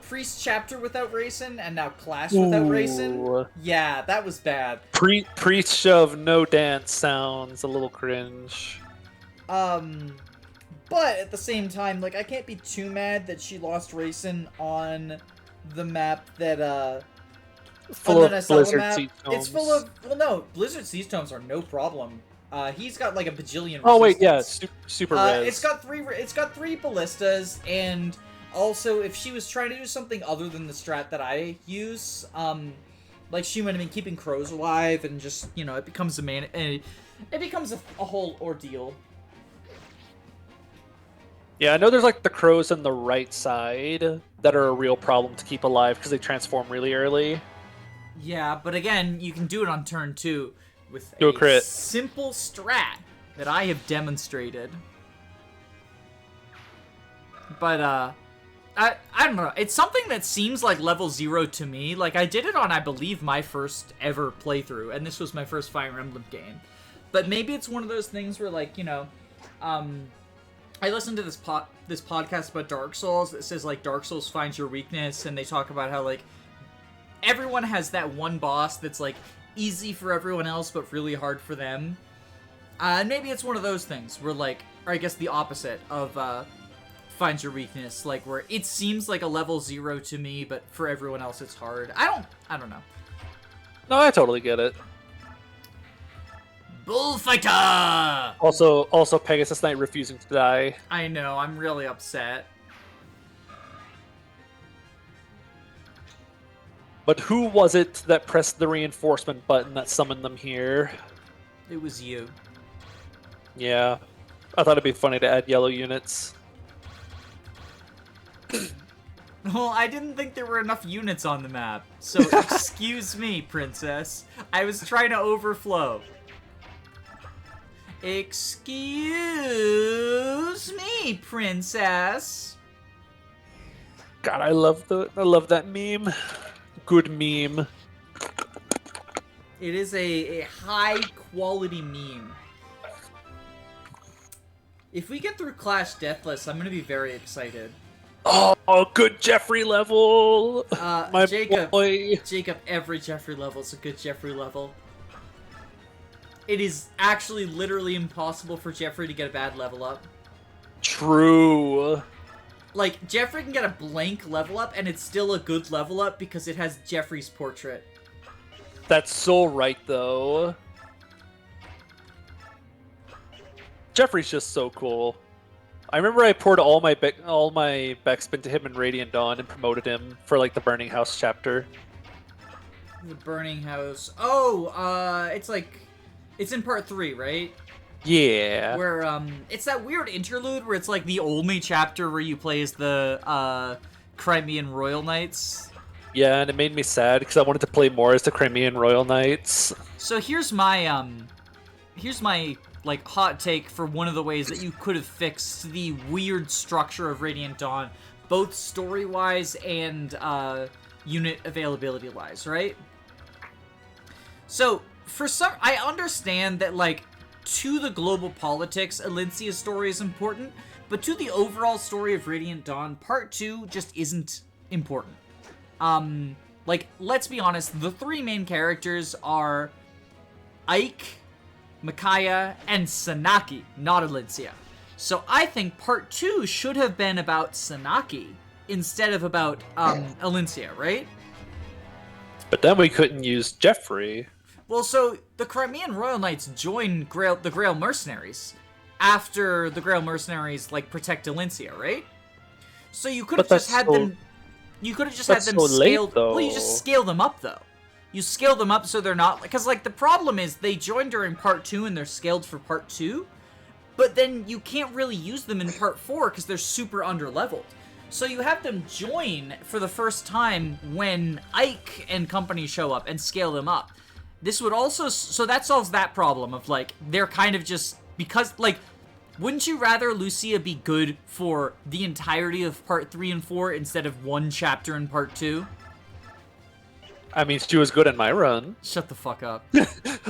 Priest chapter without Rayson and now Clash without Rayson. Yeah, that was bad. Priest shove, no dance sounds a little cringe. But at the same time, like, I can't be too mad that she lost Rayson on the map that, Full of Siege Blizzard Siege Tomes. It's full of... Well, no, Blizzard Siege Tomes are no problem. He's got like a bajillion. Oh wait, yeah, resistance. super res. It's got three ballistas, and also if she was trying to do something other than the strat that I use, like she might have been keeping crows alive, and just it becomes a whole ordeal. Yeah, I know there's like the crows on the right side that are a real problem to keep alive because they transform really early. Yeah, but again, you can do it on turn 2 with Do a crit. simple strat that I have demonstrated. But I don't know. It's something that seems like level 0 to me. Like I did it on, I believe, my first ever playthrough, and this was my first Fire Emblem game. But maybe it's one of those things where, like, I listened to this podcast about Dark Souls that says, like, Dark Souls finds your weakness, and they talk about how, like, everyone has that one boss that's, like, easy for everyone else, but really hard for them. And maybe it's one of those things where, like, or I guess the opposite of, finds your weakness, like, where it seems like a level 0 to me, but for everyone else it's hard. I don't know. No, I totally get it. Bullfighter! Also Pegasus Knight refusing to die. I know, I'm really upset. But who was it that pressed the reinforcement button that summoned them here? It was you. Yeah. I thought it'd be funny to add yellow units. Well, I didn't think there were enough units on the map, so excuse me, princess. I was trying to overflow. Excuse me, princess. God, I love that meme. Good meme. It is a high quality meme. If we get through Clash Deathless, I'm gonna be very excited. Oh, good Jeffrey level. My Jacob, boy. Jacob, every Jeffrey level is a good Jeffrey level. It is actually literally impossible for Jeffrey to get a bad level up. True. Like, Jeffrey can get a blank level up, and it's still a good level up because it has Jeffrey's portrait. That's so right, though. Jeffrey's just so cool. I remember I poured all my backspin to him in Radiant Dawn and promoted him for, like, the Burning House chapter. The Burning House. Oh, it's like... It's in part 3, right? Yeah. Where, it's that weird interlude where it's, like, the only chapter where you play as the, Crimean Royal Knights. Yeah, and it made me sad because I wanted to play more as the Crimean Royal Knights. So here's my, like, hot take for one of the ways that you could have fixed the weird structure of Radiant Dawn, both story-wise and, unit availability-wise, right? So, I understand that, like, to the global politics, Elincia's story is important, but to the overall story of Radiant Dawn, Part 2 just isn't important. Like, let's be honest, the three main characters are Ike, Micaiah, and Sanaki, not Elincia. So I think Part 2 should have been about Sanaki instead of about, Elincia, right? But then we couldn't use Jeffrey. Well, so the Crimean Royal Knights join the Grail Mercenaries after the Grail Mercenaries, like, protect Elincia, right? So you could have just had them... You could have just had them scaled... Well, you just scale them up, though. You scale them up so they're not... Because, like, the problem is they join during Part 2 and they're scaled for Part 2, but then you can't really use them in Part 4 because they're super underleveled. So you have them join for the first time when Ike and company show up and scale them up. This would also... So that solves that problem of, like, they're kind of just... Because, like... Wouldn't you rather Lucia be good for the entirety of Part 3 and 4 instead of one chapter in Part 2? I mean, she was good in my run. Shut the fuck up.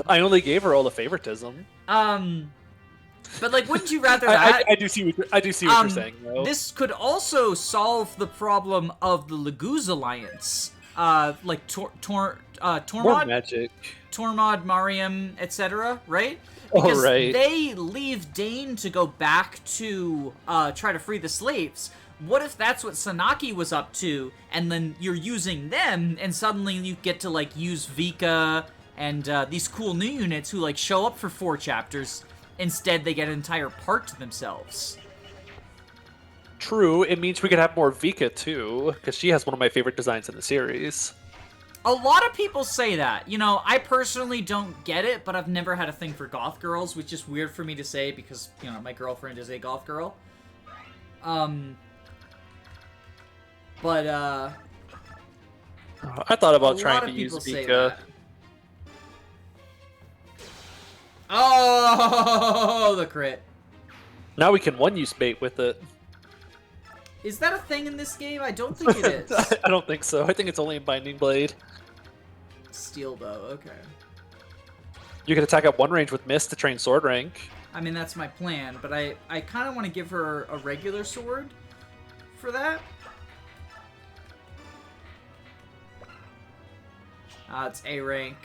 I only gave her all the favoritism. But, like, wouldn't you rather that? I do see what you're saying, though. This could also solve the problem of the Laguz Alliance. Like, Tormod? More magic. Tormod, Mariam, etc., right? Because they leave Dane to go back to try to free the slaves. What if that's what Sanaki was up to, and then you're using them, and suddenly you get to, like, use Vika And these cool new units who like show up for 4 chapters, instead they get an entire part to themselves. True, it means we could have more Vika too, because she has one of my favorite designs in the series. A lot of people say that. You know, I personally don't get it, but I've never had a thing for goth girls, which is weird for me to say because, you know, my girlfriend is a goth girl. But, I thought about trying to use Vika. Oh, the crit. Now we can one-use bait with it. Is that a thing in this game? I don't think it is. I don't think so. I think it's only in Binding Blade. Steel bow, okay. You can attack at 1 range with Mist to train sword rank. I mean, that's my plan, but I kind of want to give her a regular sword for that. It's A rank.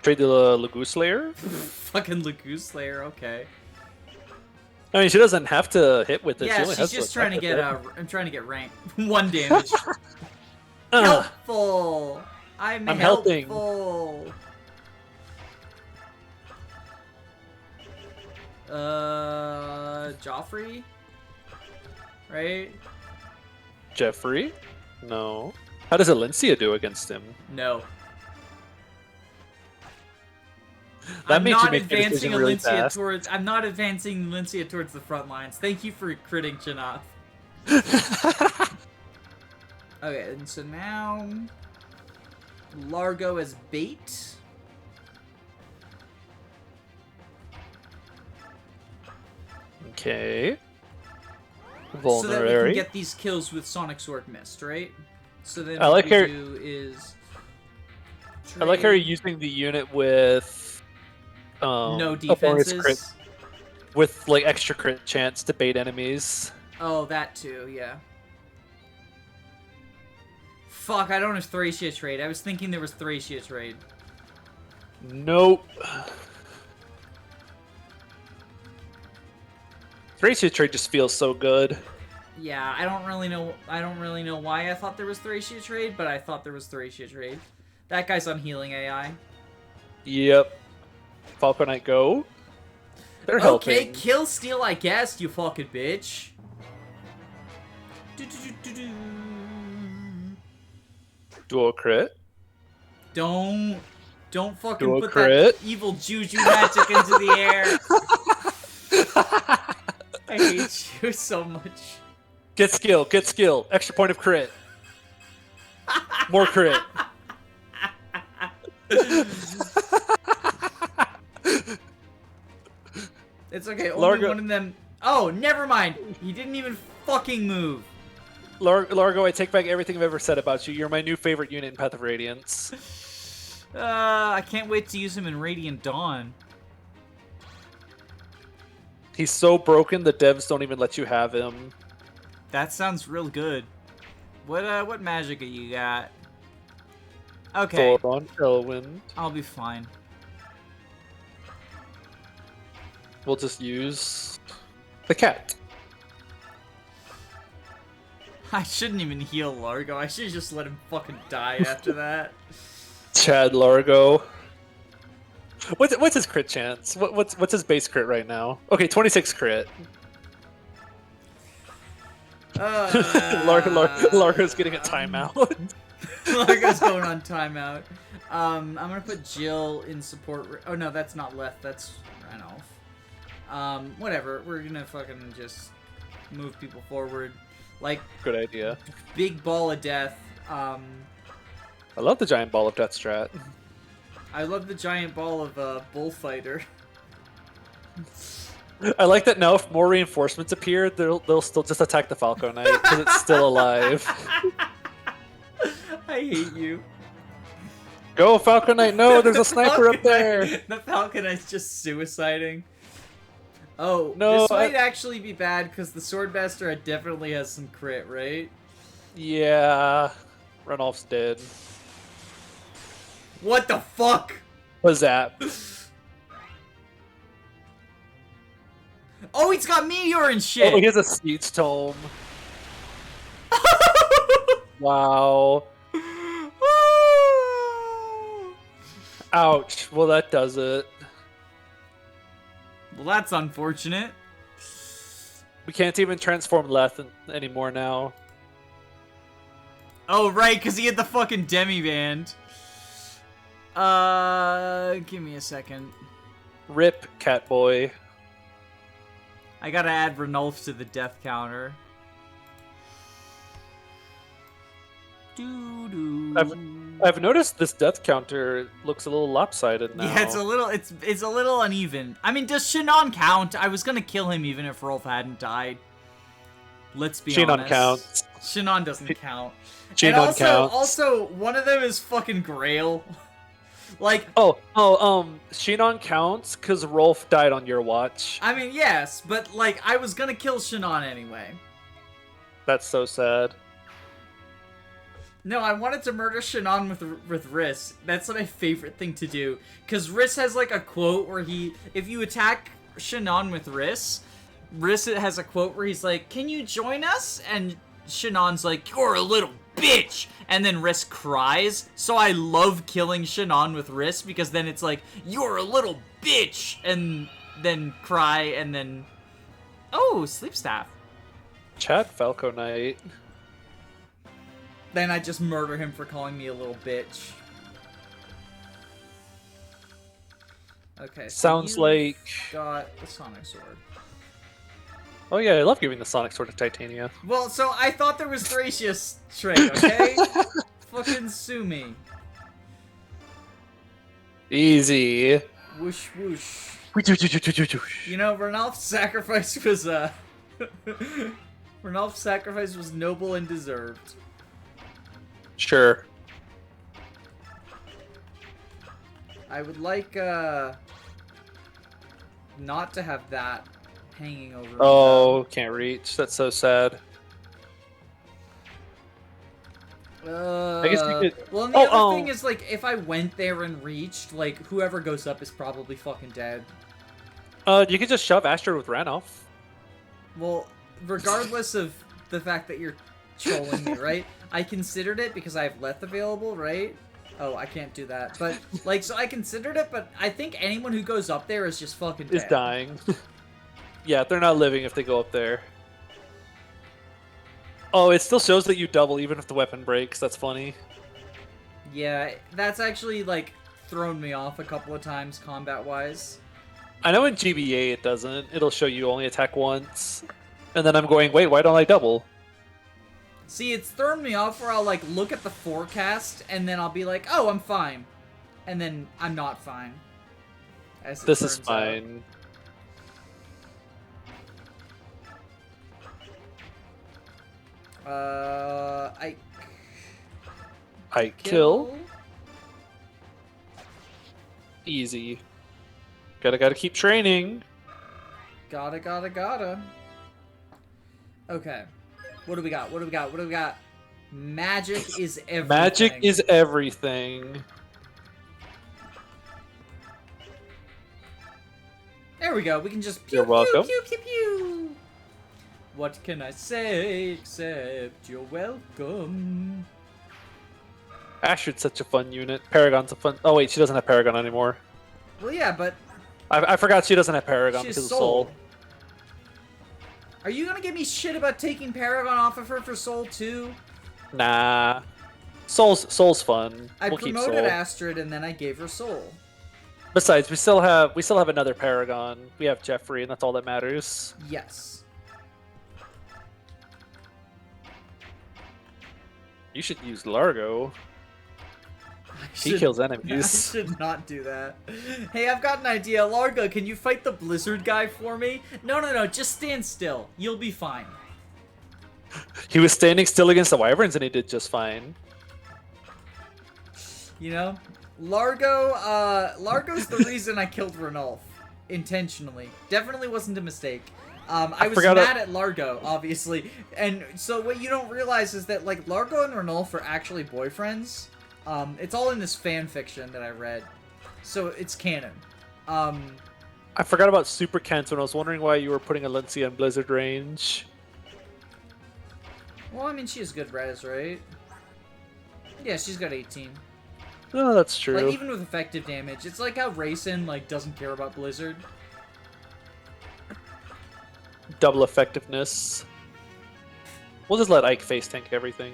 Trade the Lagoon Slayer? Fucking Lagoon Slayer, okay. I mean, she doesn't have to hit with it. Yeah, she she's just trying to get I'm trying to get rank. 1 damage. Helpful. I'm helping. helpful. Joffrey? Right? Jeffrey? No. How does Alencia do against him? No. That I'm makes not you make advancing really Alencia fast. towards. I'm not advancing Alencia towards the front lines. Thank you for critting Janoth. Okay, and so now Largo as bait. Okay. So that we can Vulnerary. get these kills with Sonic Sword Mist, right? So then I like what we her- do is I like how trade- you're using the unit with no a bonus defenses. crit, with like extra crit chance to bait enemies. Oh, that too, yeah. Fuck, I don't have Thracia trade. I was thinking there was Thracia trade. Nope. Thracia trade just feels so good. Yeah, I don't really know why I thought there was Thracia trade, but I thought there was Thracia trade. That guy's on healing AI. Yep. Falcon Knight go. They're Okay, helping. kill steal, I guess, you fucking bitch. Do-do-do-do-do. Dual crit. Don't fucking Dual put crit. that evil juju magic into the air. I hate you so much. Get skill. Get skill. Extra point of crit. More crit. It's okay, only Largo- one of them. Oh, never mind. He didn't even fucking move. Largo, I take back everything I've ever said about you. You're my new favorite unit in Path of Radiance. I can't wait to use him in Radiant Dawn. He's so broken, the devs don't even let you have him. That sounds real good. What magic you got? Okay, Thoron, Elwind. I'll be fine. We'll just use the cat. I shouldn't even heal Largo. I should just let him fucking die after that. Chad Largo. What's his crit chance? What's his base crit right now? Okay, 26 crit. Largo's getting a timeout. Largo's going on timeout. I'm gonna put Jill in support. Oh no, that's not left. That's Ranulf. Whatever. We're gonna fucking just move people forward. Like, Good idea. big ball of death. I love the giant ball of death strat. I love the giant ball of bullfighter. I like that now if more reinforcements appear, they'll still just attack the Falco Knight because it's still alive. I hate you. Go Falco Knight! No, there's a sniper up there. The Falcon Knight's just suiciding. Oh, No, this might actually be bad because the Swordmaster definitely has some crit, right? Yeah, Ranulf's dead. What the fuck? What's that? Oh, he's got meteor and shit. Oh, he has a Seeds Tome. Wow. Ouch. Well, that does it. Well, that's unfortunate. We can't even transform Leth anymore now. Oh, right, because he had the fucking demi-band. Give me a second. Rip, Catboy. I gotta add Ranulf to the death counter. I've noticed this death counter looks a little lopsided now. Yeah, it's a little uneven. I mean, does Shinon count? I was gonna kill him even if Rolf hadn't died. Let's be honest. Shinon counts. Shinon doesn't count. Shinon And also, counts. also, one of them is fucking Grail. Like, Shinon counts because Rolf died on your watch. I mean, yes, but like, I was gonna kill Shinon anyway. That's so sad. No, I wanted to murder Shinon with Riss. That's my favorite thing to do. Because Riss has like a quote where if you attack Shinon with Riss has a quote where he's like, "Can you join us?" And Shinon's like, "You're a little bitch!" And then Riss cries. So I love killing Shinon with Riss because then it's like, "You're a little bitch!" And then cry and then... Oh, Sleep Staff. Chad Falco Knight. Then I just murder him for calling me a little bitch. Okay, so Sounds like... got the Sonic Sword. Oh yeah, I love giving the Sonic Sword to Titania. Well, so I thought there was Thracia's trait, okay? Fucking sue me. Easy. Whoosh, whoosh. Whoosh. You know, Ranulf's sacrifice was, Ranulf's sacrifice was noble and deserved. Sure. I would like, not to have that hanging over me, Oh, can't reach. That's so sad. though. I guess we could... Well, and the other thing is, like, if I went there and reached, like, whoever goes up is probably fucking dead. You could just shove Astrid with Ranulf. Well, regardless of the fact that you're trolling me, right? I considered it because I have Leth available, right? Oh, I can't do that. But, like, so I considered it, but I think anyone who goes up there is just fucking dead. Is dying. Yeah, they're not living if they go up there. Oh, it still shows that you double even if the weapon breaks. That's funny. Yeah, that's actually, like, thrown me off a couple of times combat-wise. I know in GBA it doesn't. It'll show you only attack once. And then I'm going, wait, why don't I double? See, it's thrown me off where I'll, like, look at the forecast, and then I'll be like, oh, I'm fine. And then I'm not fine. This is fine. I kill. Easy. Gotta keep training. Gotta. Okay. What do we got? Magic is everything. Magic is everything. There we go. We can just pew, You're welcome. pew, pew, pew, pew. What can I say except you're welcome? Astrid's such a fun unit. Paragon's a fun... Oh wait, she doesn't have Paragon anymore. Well, yeah, but... I forgot she doesn't have Paragon She's because of Soul. Are you gonna give me shit about taking Paragon off of her for Soul too? Nah. Soul's fun. I We'll keep promoted Soul. Astrid and then I gave her Soul. Besides, we still have another Paragon. We have Jeffrey, and that's all that matters. Yes. You should use Largo. He kills enemies. I should not do that. Hey, I've got an idea. Largo, can you fight the Blizzard guy for me? No, just stand still. You'll be fine. He was standing still against the Wyverns, and he did just fine. You know? Largo's the reason I killed Ranulf. Intentionally. Definitely wasn't a mistake. I was mad at Largo, obviously. And so what you don't realize is that, like, Largo and Ranulf are actually boyfriends. It's all in this fan fiction that I read. So it's canon. I forgot about Super Kent when I was wondering why you were putting Alencia in Blizzard range. Well, I mean, she has good res, right? Yeah, she's got 18. Oh, that's true. Like, even with effective damage, it's like how Raisin, like, doesn't care about Blizzard. Double effectiveness. We'll just let Ike face tank everything.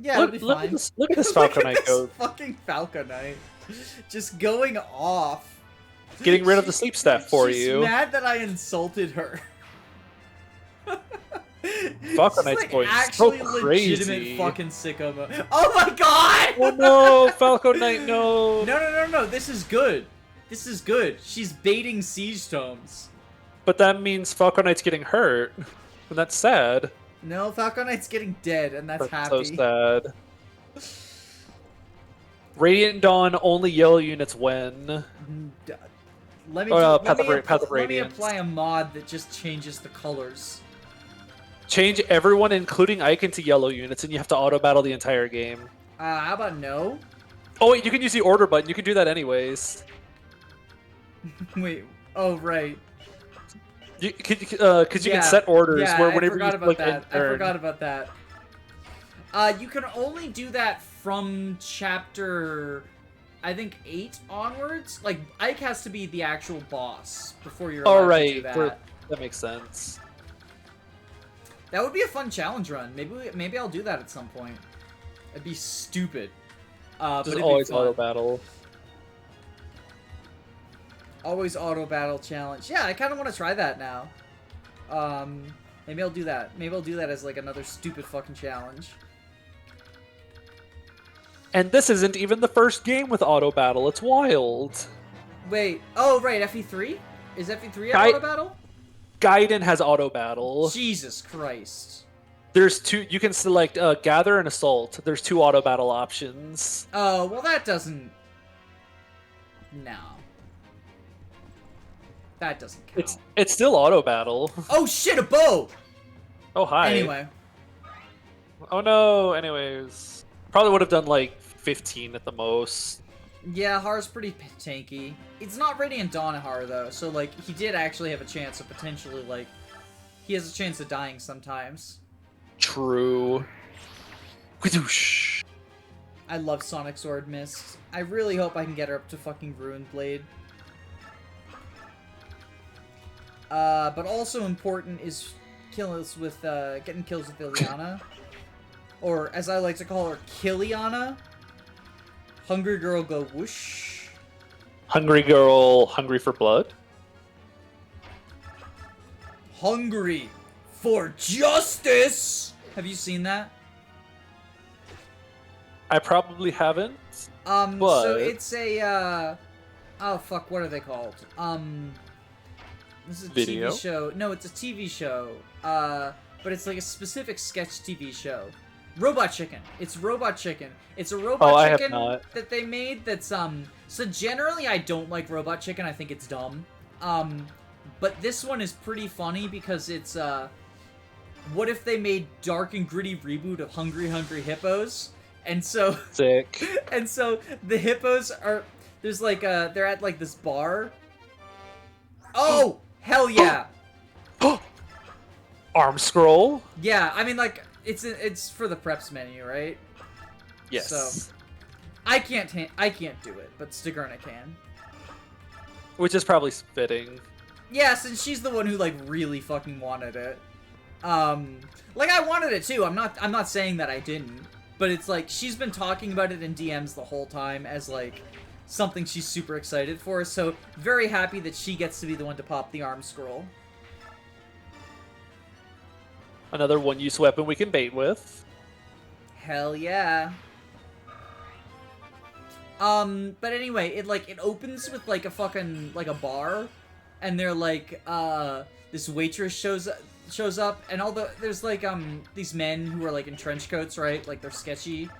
Yeah, Look, it'll be look fine. at this! Look at this Look Falcon at Knight this go, fucking Falcon Knight. Just going off. getting rid of the sleep staff for She's you. mad that I insulted her. Falcon She's, Knight's like, going so actually crazy. legitimate fucking sicko mode. Oh my god! Oh no, Falcon Knight, no! No, this is good. This is good. She's baiting siege tomes. But that means Falcon Knight's getting hurt. And that's sad. No, Falcon Knight's getting dead, and that's happy. So sad. Radiant Dawn only yellow units when. Let me, Path of let me Radiance. apply a mod that just changes the colors. Change everyone, including Ike, into yellow units, and you have to auto battle the entire game. How about no? Oh wait, you can use the order button. You can do that anyways. Wait. Oh right. Because you can set orders where whenever I forgot you about click that. end I turn. forgot about that. You can only do that from chapter, I think 8 onwards. Like Ike has to be the actual boss before you're allowed to do that. That makes sense. That would be a fun challenge run. Maybe I'll do that at some point. It'd be stupid. But Just it'd always be fun. auto battle. Always auto battle challenge. Yeah, I kind of want to try that now. Maybe I'll do that. Maybe I'll do that as like another stupid fucking challenge. And this isn't even the first game with auto battle. It's wild. Wait. Oh right, FE3? Is FE3 at auto battle? Gaiden has auto battle. Jesus Christ. There's two. You can select gather and assault. There's 2 auto battle options. Oh well, that doesn't. No. That doesn't count. It's still auto battle. Oh shit, a bow! Oh hi. Anyway. Oh no. Anyways, probably would have done like 15 at the most. Yeah, Har's pretty tanky. It's not Radiant Dawn Har though, so like he did actually have a chance of potentially like he has a chance of dying sometimes. True. Whoosh. I love Sonic Sword Mist. I really hope I can get her up to fucking Ruined Blade. But also important is kills with getting kills with Ileana, or as I like to call her, Killiana. Hungry girl go whoosh. Hungry girl, hungry for blood. Hungry for justice. Have you seen that? I probably haven't. So but... it's a oh fuck, what are they called? This is a Video? TV show. No, it's a TV show. But it's like a specific sketch TV show. Robot Chicken. It's Robot Chicken. It's a Robot Chicken that they made that's so generally I don't like Robot Chicken. I think it's dumb. But this one is pretty funny because it's what if they made dark and gritty reboot of Hungry Hungry Hippos? And so Sick. and so the hippos are there's like they're at like this bar. Oh, hell yeah. Arm scroll? Yeah, I mean like it's for the preps menu, right? Yes. So I can't do it, but Stigurna can. Which is probably fitting. Yeah, since she's the one who like really fucking wanted it. Like I wanted it too. I'm not saying that I didn't, but it's like she's been talking about it in DMs the whole time as like something she's super excited for. So very happy that she gets to be the one to pop the arm scroll. Another one-use weapon we can bait with. Hell yeah. But anyway, it opens with like a fucking like a bar, and they're like this waitress shows up, and there's like these men who are like in trench coats, right? Like they're sketchy.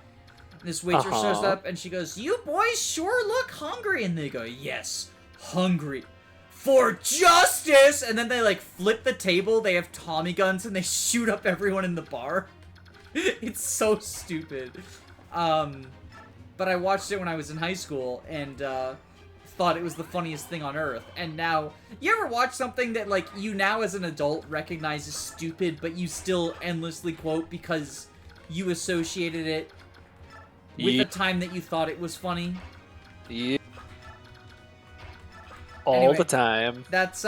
This waitress shows up, and she goes, "You boys sure look hungry," and they go, "Yes, hungry for justice," and then they like flip the table, they have Tommy guns, and they shoot up everyone in the bar. It's so stupid. But I watched it when I was in high school, and thought it was the funniest thing on earth. And now, you ever watch something that like you now as an adult recognize as stupid, but you still endlessly quote because you associated it with the time that you thought it was funny. Yeah. All Anyway, the time. That's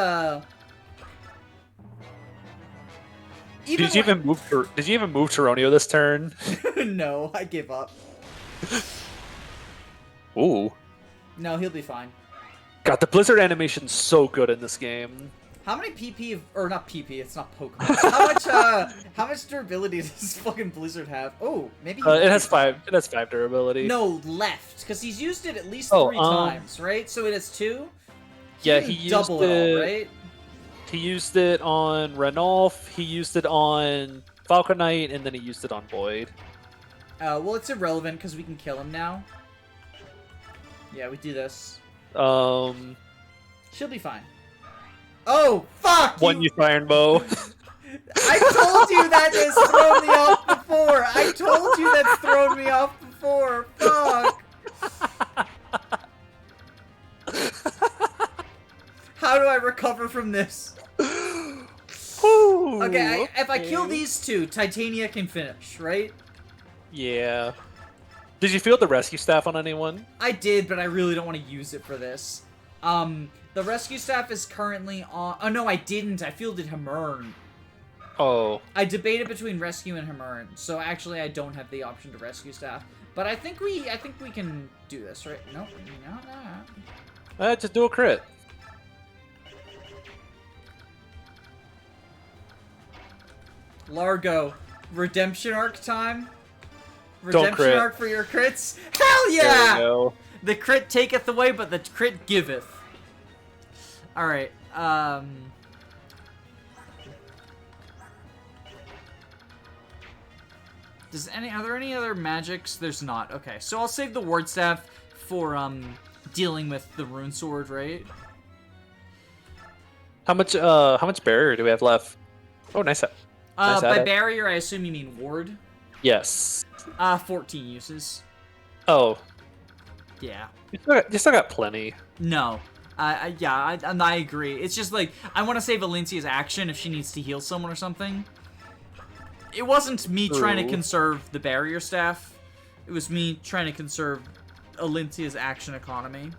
Did you even move Toronio this turn? No, I give up. Ooh. No, he'll be fine. God, the Blizzard animation's so good in this game. How many PP or not PP? It's not Pokemon. How much durability does fucking Blizzard have? Oh, maybe It has 5. It has 5 durability. No, left, because he's used it at least 3 times, right? So it has 2. Yeah, he used double it all, right? He used it on Ranulf, he used it on Falcon Knight, and then he used it on Void. Well, it's irrelevant because we can kill him now. Yeah, we do this. She'll be fine. Oh, fuck! One use Iron Bow. I told you that has thrown me off before! I told you that's thrown me off before! Fuck! How do I recover from this? Ooh, okay, if I kill these 2, Titania can finish, right? Yeah. Did you field the rescue staff on anyone? I did, but I really don't want to use it for this. The rescue staff is currently on... Oh, no, I didn't. I fielded Hamern. Oh. I debated between rescue and Hamern, so actually I don't have the option to rescue staff. But I think we can do this, right? Nope, no. Just do a crit. Largo, redemption arc time? Don't Redemption crit. arc for your crits? Hell yeah! There you go. The crit taketh away, but the crit giveth. Alright, are there any other magics? There's not. Okay, so I'll save the ward staff for, dealing with the rune sword, right? How much barrier do we have left? Oh, nice. Nice By add-on. barrier, I assume you mean ward? Yes. 14 uses. Oh. Yeah. You still got plenty. No. Yeah, I agree. It's just like, I want to save Valencia's action if she needs to heal someone or something. It wasn't me trying to conserve the barrier staff. It was me trying to conserve Valencia's action economy.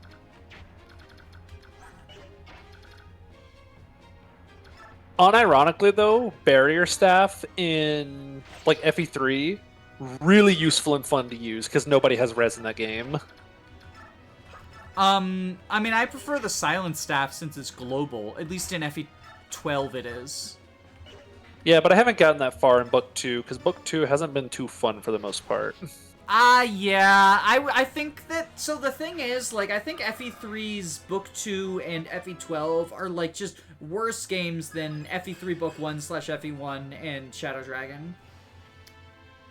Unironically, though, barrier staff in, like, FE3, really useful and fun to use, because nobody has res in that game. I mean, I prefer the silent staff since it's global. At least in FE12 it is. Yeah, but I haven't gotten that far in Book 2, because Book 2 hasn't been too fun for the most part. Yeah. I think that... So the thing is, like, I think FE3's Book 2 and FE12 are, like, just worse games than FE3 Book 1/FE1 and Shadow Dragon.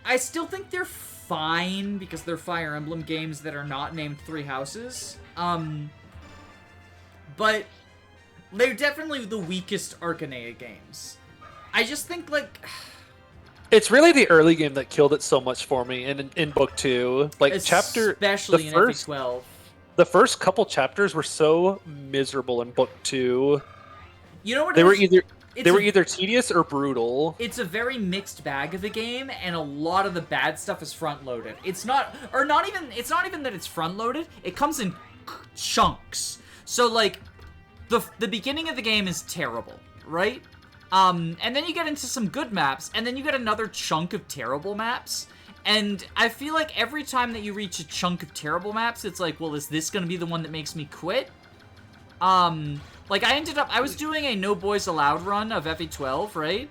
I still think they're fine, because they're Fire Emblem games that are not named Three Houses. But they're definitely the weakest Arcanea games. I just think, like... It's really the early game that killed it so much for me in Book 2. Like, especially in FE12. The first couple chapters were so miserable in Book 2. You know what they were either tedious or brutal. It's a very mixed bag of a game, and a lot of the bad stuff is front-loaded. It's not even that it's front-loaded. It comes in chunks. So, like, the beginning of the game is terrible, right? And then you get into some good maps, and then you get another chunk of terrible maps. And I feel like every time that you reach a chunk of terrible maps, it's like, well, is this gonna be the one that makes me quit? Like, I was doing a No Boys Allowed run of FE12, right?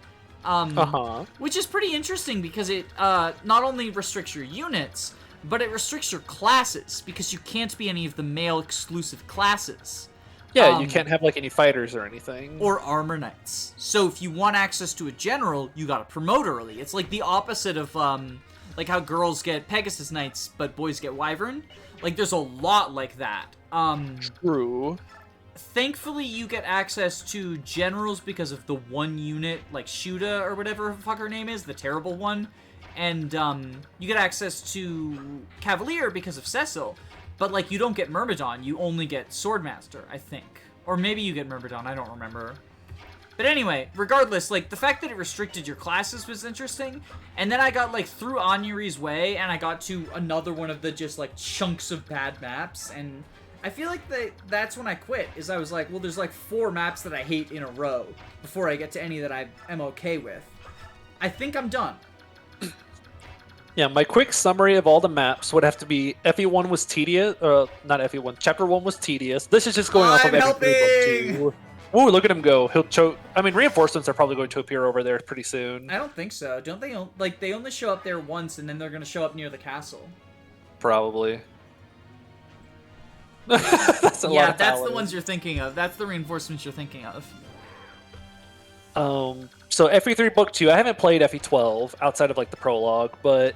Which is pretty interesting because it, not only restricts your units, but it restricts your classes, because you can't be any of the male-exclusive classes. Yeah, you can't have, like, any fighters or anything. Or armor knights. So if you want access to a general, you gotta promote early. It's like the opposite of, like how girls get Pegasus Knights, but boys get Wyvern. Like, there's a lot like that. True. Thankfully, you get access to generals because of the one unit, like Shuda or whatever the fuck her name is, the terrible one. And, you get access to Cavalier because of Cecil. But, like, you don't get Myrmidon, you only get Swordmaster, I think. Or maybe you get Myrmidon, I don't remember. But anyway, regardless, like, the fact that it restricted your classes was interesting. And then I got, like, through Onyuri's Way, and I got to another one of the just, like, chunks of bad maps. And I feel like that's when I quit, is I was like, well, there's, like, 4 maps that I hate in a row before I get to any that I am okay with. I think I'm done. Yeah, my quick summary of all the maps would have to be FE1 was tedious. Not FE1. Chapter 1 was tedious. This is just going off of everything. Book 2. Ooh, look at him go. He'll choke. I mean, reinforcements are probably going to appear over there pretty soon. I don't think so. Don't they? Like, they only show up there once, and then they're going to show up near the castle. Probably. That's a lot of that's the ones you're thinking of. That's the reinforcements you're thinking of. So FE3 Book 2, I haven't played FE12 outside of, like, the prologue, but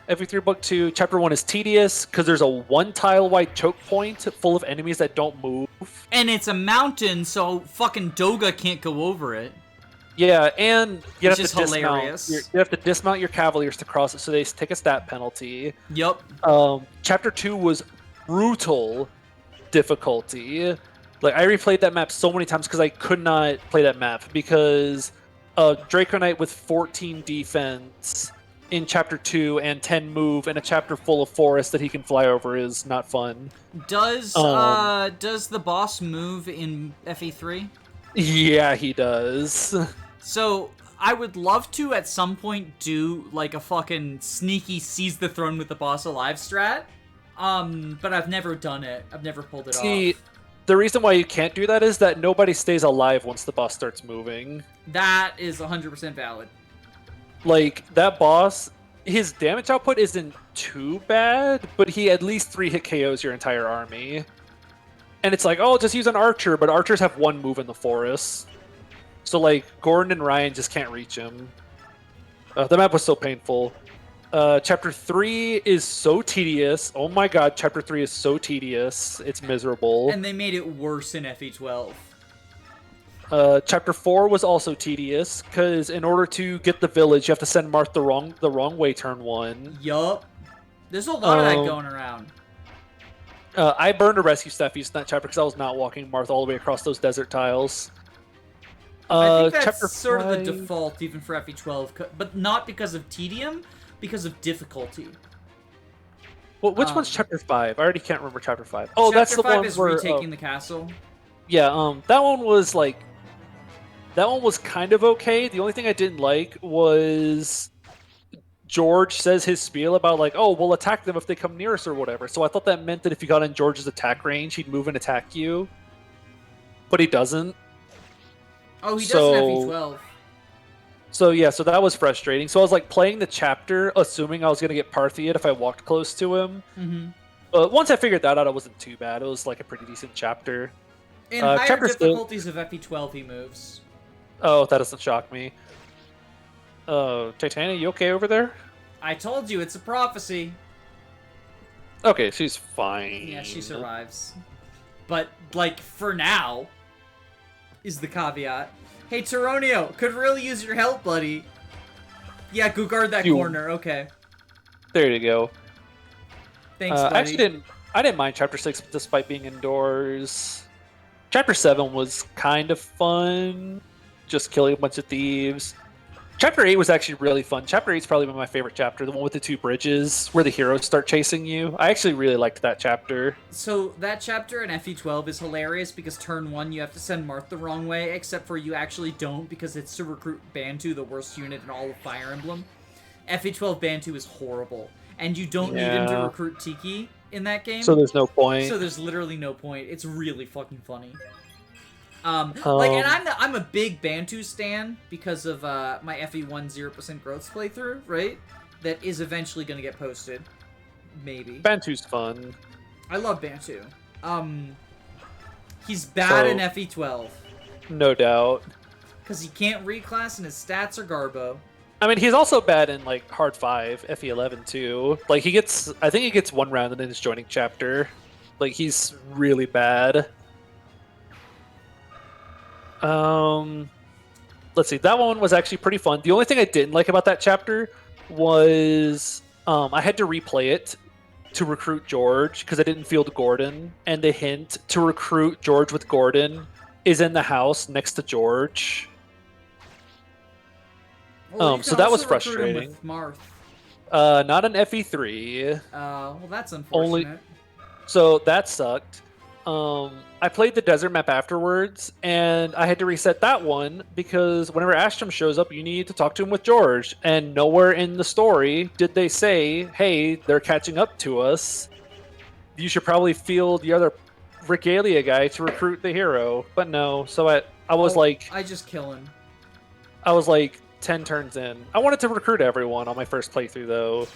FE3 Book 2, Chapter 1 is tedious because there's a 1-tile-wide choke point full of enemies that don't move. And it's a mountain, so fucking Doga can't go over it. Yeah, and you have to hilarious. You have to dismount your cavaliers to cross it, so they take a stat penalty. Yup. Chapter 2 was brutal difficulty. Like, I replayed that map so many times because I could not play that map because Draco Knight with 14 defense in Chapter 2 and 10 move in a chapter full of forest that he can fly over is not fun. Does the boss move in FE3? Yeah, he does. So, I would love to at some point do, like, a fucking sneaky seize the throne with the boss alive strat. But I've never done it. I've never pulled it off. The reason why you can't do that is that nobody stays alive once the boss starts moving. That is 100% valid. Like, that boss, his damage output isn't too bad, but he at least 3-hit KOs your entire army. And it's like, oh, just use an archer, but archers have 1 move in the forest. So, like, Gordon and Ryan just can't reach him. The map was so painful. Chapter 3 is so tedious. Oh my god, Chapter 3 is so tedious. It's miserable. And they made it worse in FE12. Chapter 4 was also tedious, because in order to get the village, you have to send Marth the wrong way turn 1. Yup. There's a lot of that going around. I burned a rescue staff using that chapter because I was not walking Marth all the way across those desert tiles. I think that's Chapter sort 5... of the default even for FE12, but not because of tedium, because of difficulty. Well, which one's Chapter 5? I already can't remember Chapter 5. Oh, that's the one where... Chapter 5 is retaking the castle. Yeah, that one was, like... That one was kind of okay. The only thing I didn't like was... George says his spiel about, like, oh, we'll attack them if they come near us or whatever. So I thought that meant that if you got in George's attack range, he'd move and attack you. But he doesn't. Oh, he does in FE12. So yeah, so that was frustrating. So I was like playing the chapter, assuming I was going to get Parthian if I walked close to him. Mm-hmm. But once I figured that out, it wasn't too bad. It was like a pretty decent chapter. In higher difficulties of FE12, he moves. Oh, that doesn't shock me. Titania, you okay over there? I told you, it's a prophecy. Okay, she's fine. Yeah, she survives. But, like, for now, is the caveat. Hey, Taronio, could really use your help, buddy. Yeah, go guard that corner, okay. There you go. Thanks, buddy. I didn't mind Chapter 6 despite being indoors. Chapter 7 was kind of fun. Just killing a bunch of thieves. Chapter 8 was actually really fun. Chapter 8 is probably my favorite chapter, the one with the 2 bridges, where the heroes start chasing you. I actually really liked that chapter. So, that chapter in FE12 is hilarious because turn 1 you have to send Marth the wrong way, except for you actually don't because it's to recruit Bantu, the worst unit in all of Fire Emblem. FE12 Bantu is horrible, and you don't need him to recruit Tiki in that game. So there's no point. So there's literally no point. It's really fucking funny. Like, and I'm a big Bantu stan because of my FE1 0% growth playthrough, right? That is eventually going to get posted, maybe. Bantu's fun. I love Bantu. He's bad in FE12. No doubt. Because he can't reclass and his stats are garbo. I mean, he's also bad in, like, Hard 5, FE11 too. Like, I think he gets 1 round in his joining chapter. Like, he's really bad. Let's see. That one was actually pretty fun. The only thing I didn't like about that chapter was I had to replay it to recruit George because I didn't field Gordon. And the hint to recruit George with Gordon is in the house next to George. Well, you So can that was also recruit him frustrating. with Marth. Not an FE3. Well, that's Only unfortunate. so that sucked. I played the desert map afterwards, and I had to reset that one because whenever Astrum shows up, you need to talk to him with George. And nowhere in the story did they say, "Hey, they're catching up to us. You should probably field the other regalia guy to recruit the hero." But no, so I was Oh, like I just kill him. 10 turns in. I wanted to recruit everyone on my first playthrough though.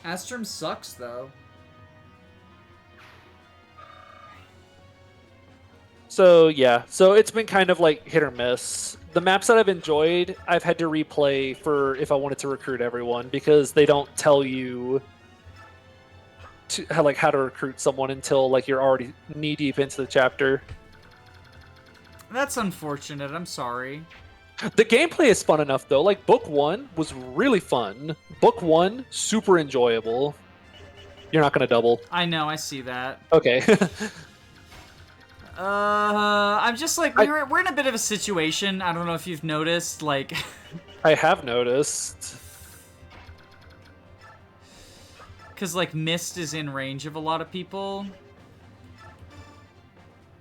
Astrum sucks, though. So yeah, so it's been kind of like hit or miss. The maps that I've enjoyed, I've had to replay for if I wanted to recruit everyone because they don't tell you how to recruit someone until like you're already knee deep into the chapter. That's unfortunate. I'm sorry. The gameplay is fun enough though. Like book 1 was really fun. Book 1 super enjoyable. You're not gonna double. I know. I see that. Okay. I'm just like we're in a bit of a situation. I don't know if you've noticed, like, I have noticed. because like Mist is in range of a lot of people.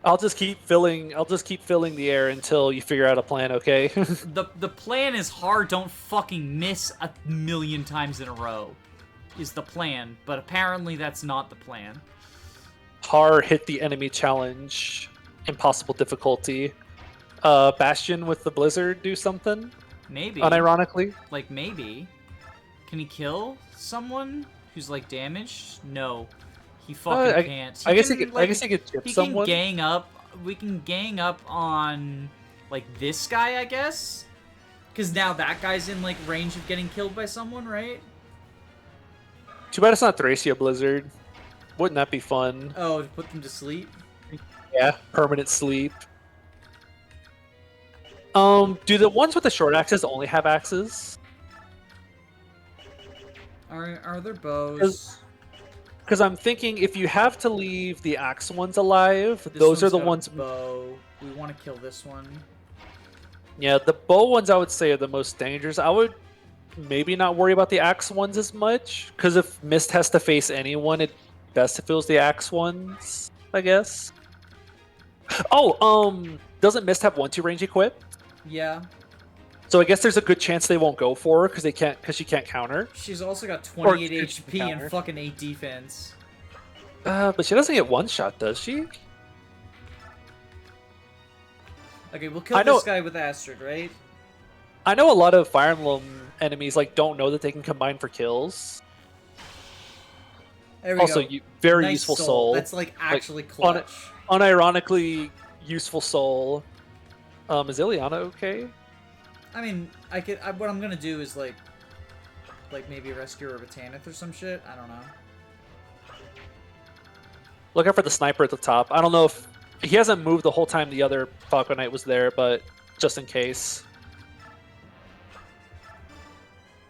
I'll just keep filling the air until you figure out a plan, okay? The plan is hard. Don't fucking miss 1,000,000 times in a row. Is the plan, but apparently that's not the plan. Har hit the enemy challenge. Impossible difficulty. Bastion with the blizzard do something? Maybe. Unironically? Like maybe. Can he kill someone who's like damaged? No. He fucking can't. I guess he could chip someone. He can gang up. We can gang up on like this guy, I guess. Because now that guy's in like range of getting killed by someone, right? Too bad it's not Thracia Blizzard. Wouldn't that be fun? Oh, to put them to sleep? Yeah, permanent sleep. Do the ones with the short axes only have axes? Are there bows? Because I'm thinking if you have to leave the axe ones alive, This those are one's the got a ones. bow. We want to kill this one. Yeah, the bow ones I would say are the most dangerous. I would maybe not worry about the axe ones as much, because if Mist has to face anyone, it best if it was the axe ones, I guess. Oh, doesn't Mist have 1-2 range equip? Yeah. So I guess there's a good chance they won't go for her because she can't counter. She's also got 28 Or HP counter. and fucking 8 defense. But she doesn't get one shot, does she? Okay, we'll kill I know- this guy with Astrid, right? I know a lot of Fire Emblem enemies like don't know that they can combine for kills. There we Also, go. very Nice useful soul. That's like actually on it- clutch. Unironically useful soul. Is Ileana okay? I mean, what I'm gonna do is like maybe rescue her of a Tanith or some shit. I don't know. Look out for the sniper at the top. I don't know if he hasn't moved the whole time the other Falcon Knight was there, but just in case.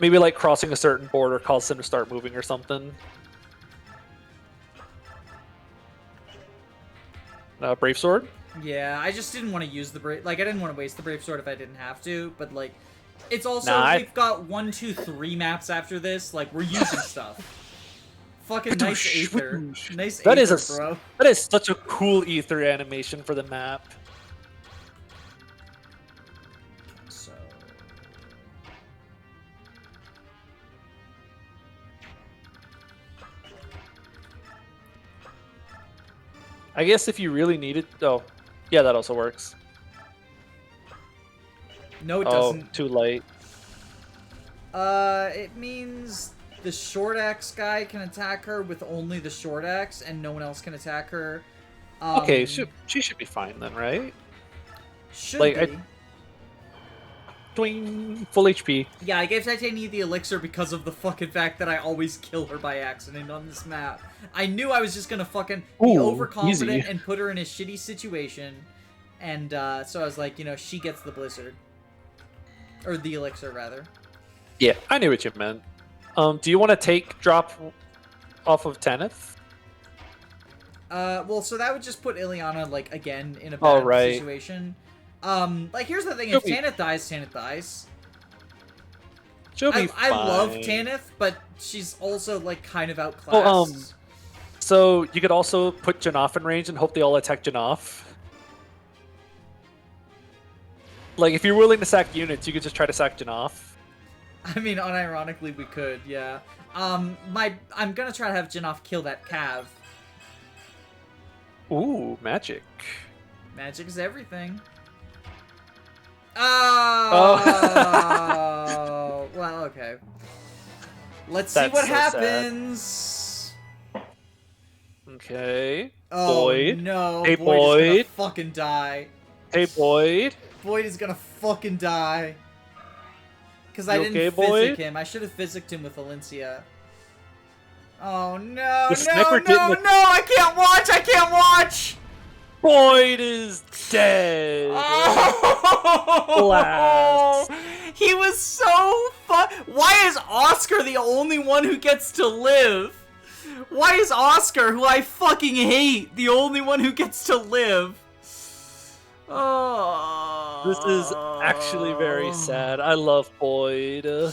Maybe like crossing a certain border causes him to start moving or something. Brave Sword? Yeah, I just didn't want to use the brave. Like, I didn't want to waste the brave sword if I didn't have to. But like, it's also we've got 1, 2, 3 maps after this. Like, we're using stuff. Fucking nice Aether. Nice That Aether, is bro. That is such a cool Ether animation for the map. So. I guess if you really needed... Oh, yeah, that also works. No, it Oh, doesn't. too late. It means the short axe guy can attack her with only the short axe, and no one else can attack her. Okay, she should be fine then, right? Should like, be. Twing, full HP. Yeah, I gave Titania the elixir because of the fucking fact that I always kill her by accident on this map. I knew I was just gonna fucking be Ooh, overconfident easy. and put her in a shitty situation. And, so I was like, you know, she gets the blizzard. Or the elixir, rather. Yeah, I knew what you meant. Do you want to take drop off of Tanith? Well, so that would just put Ileana, like, again, in a bad right. situation. Like, here's the thing, if She'll be- Tanith dies, Tanith dies. She'll be I love fine. Tanith, but she's also like kind of outclassed. Oh, so you could also put Janoph in range and hope they all attack Janoph. Like, if you're willing to sack units, you could just try to sack Janoph. I mean, unironically, we could, yeah. I'm gonna try to have Janoph kill that Cav. Ooh, magic. Magic is everything. Oh! Well, okay. Let's see That's what so happens. Okay. Oh, Boyd. no. Hey, Boyd is Boyd. gonna fucking die. Hey, Boyd. Boyd is gonna fucking die. Because I You didn't okay, physic Boyd? him. I should have physicked him with Valencia. Oh, no, The sniper no, didn't- I can't watch! I can't watch! Boyd is dead. Oh, Blast. he was so fun. Why is Oscar the only one who gets to live? Why is Oscar, who I fucking hate, the only one who gets to live? Oh. This is actually very sad. I love Boyd.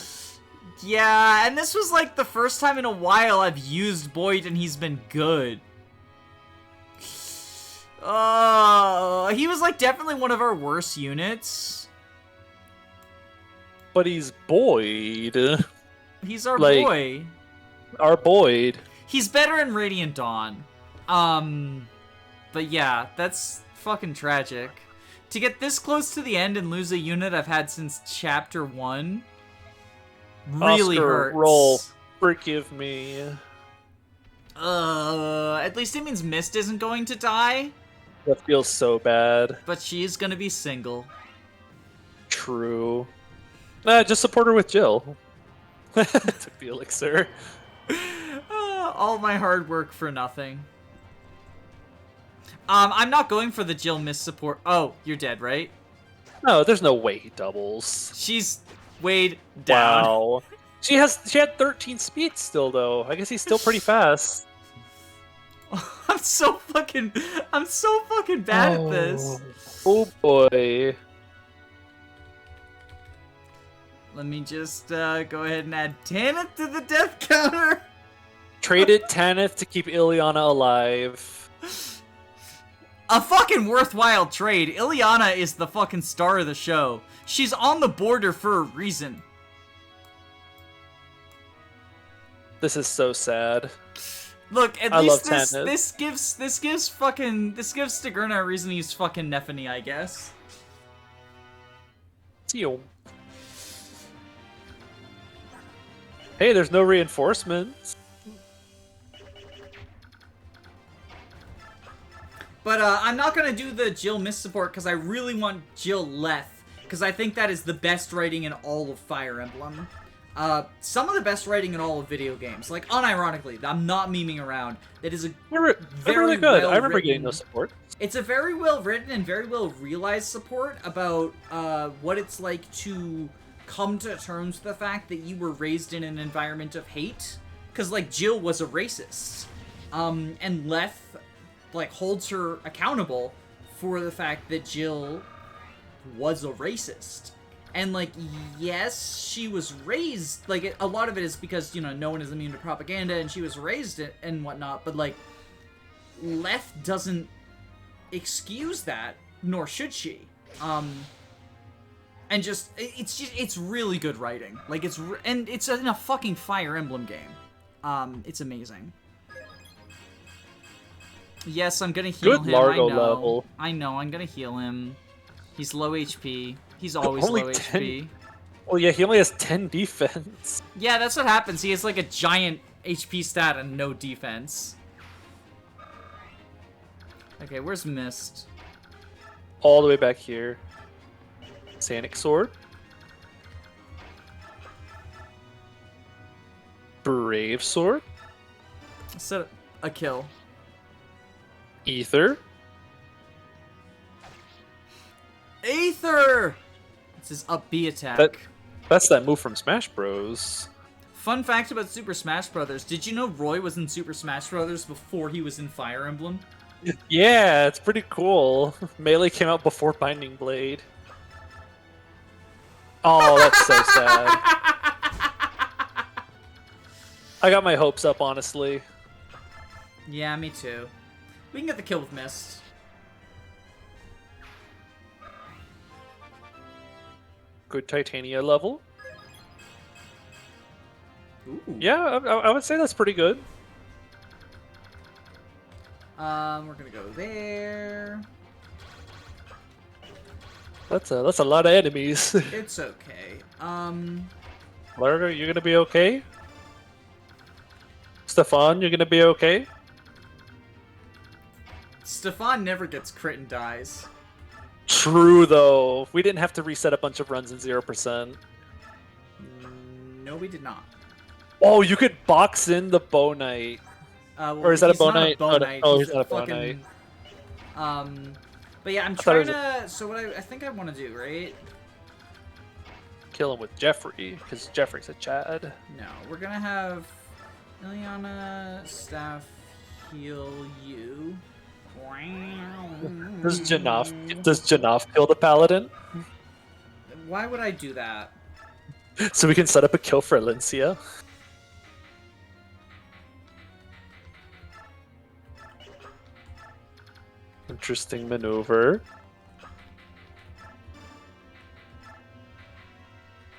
Yeah, and this was like the first time in a while I've used Boyd and he's been good. He was like definitely one of our worst units. But he's Boyd. He's our Like- boy. Our Boyd. He's better in Radiant Dawn. But yeah, that's fucking tragic. To get this close to the end and lose a unit I've had since chapter 1 really Oscar, hurts. roll. Forgive me. At least it means Mist isn't going to die, That feels so bad. but she is gonna be single. True. Nah, just support her with Jill. Took the elixir. All my hard work for nothing. I'm not going for the Jill Mist support. Oh, you're dead, right? No, there's no way he doubles. She's weighed down. Wow. She had 13 speed still though. I guess he's still pretty fast. I'm so fucking bad at this. Oh boy. Let me just go ahead and add Tanith to the death counter. Traded Tanith to keep Ileana alive. A fucking worthwhile trade. Ileana is the fucking star of the show. She's on the border for a reason. This is so sad. Look, at I least love Tanith. this gives Stigurna a reason to use fucking Nephany, I guess. Yo. Hey, there's no reinforcements. But I'm not gonna do the Jill Mist support because I really want Jill Leth, because I think that is the best writing in all of Fire Emblem. Some of the best writing in all of video games. Like, unironically, I'm not memeing around. That is a They're really good. I remember getting those support. It's a very well written and very well realized support about what it's like to come to terms with the fact that you were raised in an environment of hate. Because, like, Jill was a racist. And Leth, like, holds her accountable for the fact that Jill was a racist. And, like, yes, she was raised, like, a lot of it is because, you know, no one is immune to propaganda, and she was raised and whatnot, but, like, Leth doesn't excuse that, nor should she. And just, it's really good writing. Like, and it's in a fucking Fire Emblem game. It's amazing. Yes, I'm gonna heal Good him, Largo I know. level. I know, I'm gonna heal him. He's low HP. He's always Only low 10 HP. Well, yeah, he only has 10 defense. Yeah, that's what happens. He has like a giant HP stat and no defense. Okay, where's Mist? All the way back here. Sanic Sword. Brave Sword. Set a kill. Ether. Aether! It's his up B attack. That's that move from Smash Bros. Fun fact about Super Smash Bros. Did you know Roy was in Super Smash Bros. Before he was in Fire Emblem? Yeah, it's pretty cool. Melee came out before Binding Blade. Oh, that's so sad. I got my hopes up, honestly. Yeah, me too. We can get the kill with Mist. Good Titania level. Ooh. Yeah, I would say that's pretty good. We're gonna go there. That's a lot of enemies. It's okay. Largo, you're gonna be okay? Stefan, you're gonna be okay? Stefan never gets crit and dies. True, though. We didn't have to reset a bunch of runs in 0%. No, we did not. Oh, you could box in the Bow Knight. Well, Or is that a he's Bow not Knight? Bow Knight. Oh, He's he's not a Bow fucking, Knight. But yeah, I'm thought it trying was to. So what I think I want to do, right? Kill him with Jeffrey, because Jeffrey's a Chad. No, we're gonna have Ileana staff heal you. Does Janaf kill the Paladin? Why would I do that? So we can set up a kill for Alincia. Interesting maneuver.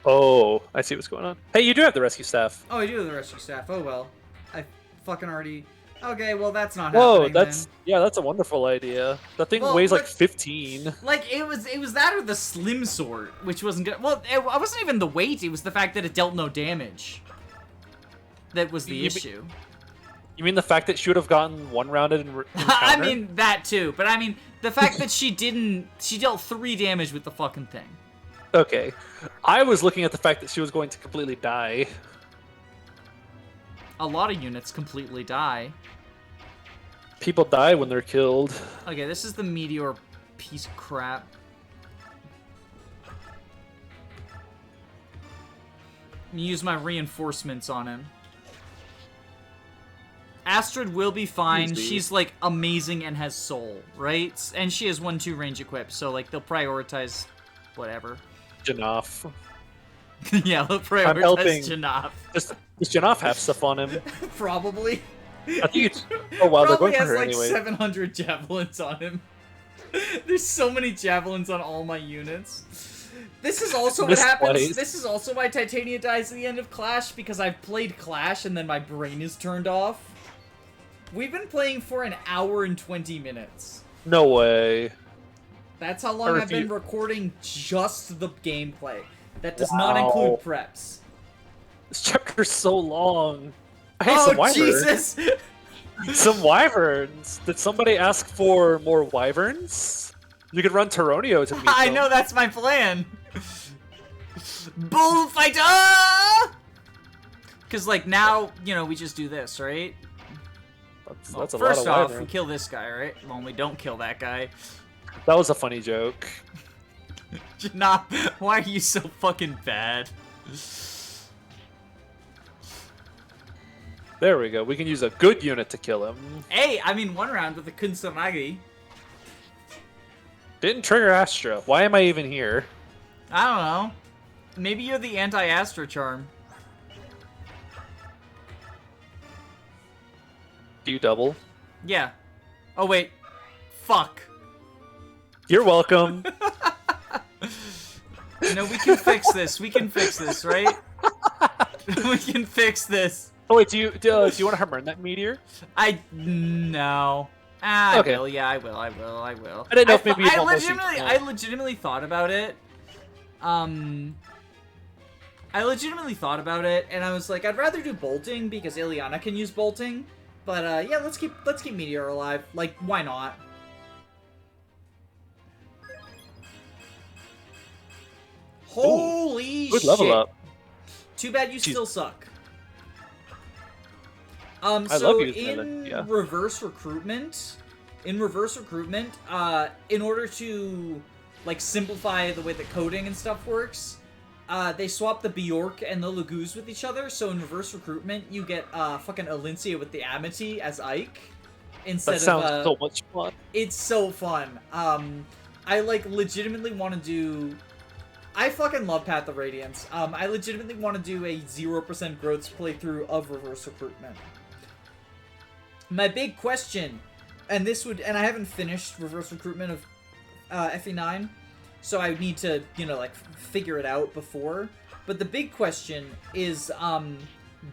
Oh, I see what's going on. Hey, you do have the rescue staff. Oh, I do have the rescue staff. Oh well, I fucking already. Okay, well that's not Whoa, happening. that's then. yeah, that's a wonderful idea. That thing Well, weighs like look- 15. Like it was that or the slim sword, which wasn't good. Well, it wasn't even the weight. It was the fact that it dealt no damage. That was the issue. You mean the fact that she would have gotten one rounded in I mean that too, but I mean the fact that she dealt 3 damage with the fucking thing. Okay. I was looking at the fact that she was going to completely die. A lot of units completely die. People die when they're killed. Okay, this is the meteor piece of crap. Use my reinforcements on him. Astrid will be fine. Easy. She's like amazing and has soul, right? And she has 1/2 range equipped, so like they'll prioritize whatever. Janaf. Yeah, they'll I'm helping. prioritize Janaf. Does Janaf have stuff on him? Probably. I think it's... Oh wow, they're Probably going for has her like anyway. 700 javelins on him. There's so many javelins on all my units. This is also what happens. Misplaced. This is also why Titania dies at the end of Clash, because I've played Clash and then my brain is turned off. We've been playing for an hour and 20 minutes. No way. That's how long I've been recording just the gameplay. That does not include preps. This chapter's so long. I hate some Oh, wyverns. Jesus! Some wyverns. Did somebody ask for more wyverns? You could run Taronio to meet I them. know, that's my plan. Bullfighter! Because, like, now, you know, we just do this, right? That's a First lot of off, we wyverns. kill this guy, right? Well, we don't kill that guy. That was a funny joke. Nah, why are you so fucking bad? There we go. We can use a good unit to kill him. Hey, I mean, 1 round with the Kunsaragi. Didn't trigger Astra. Why am I even here? I don't know. Maybe you're the anti-Astra charm. Do you double? Yeah. Oh, wait. Fuck. You're welcome. No, we can fix this. We can fix this, right? We can fix this. Oh wait, do you want to harm that meteor? No. I Okay. will. Yeah, I will. I will. I will. I didn't know if maybe you'd I almost legitimately, use I legitimately thought about it. I legitimately thought about it, and I was like, I'd rather do bolting because Ileana can use bolting. But yeah, let's keep Meteor alive. Like, why not? Holy Good shit! level up. Too bad you Jeez. still suck. I So love you, in yeah. reverse recruitment, in order to like simplify the way that coding and stuff works, they swap the Bjork and the Laguz with each other. So in reverse recruitment, you get fucking Alincia with the Amity as Ike instead That sounds of so much fun. It's so fun. I like legitimately want to do I fucking love Path of Radiance. I legitimately want to do a 0% growth playthrough of reverse recruitment. My big question, and I haven't finished reverse recruitment of FE9, so I need to, like, figure it out before. But the big question is,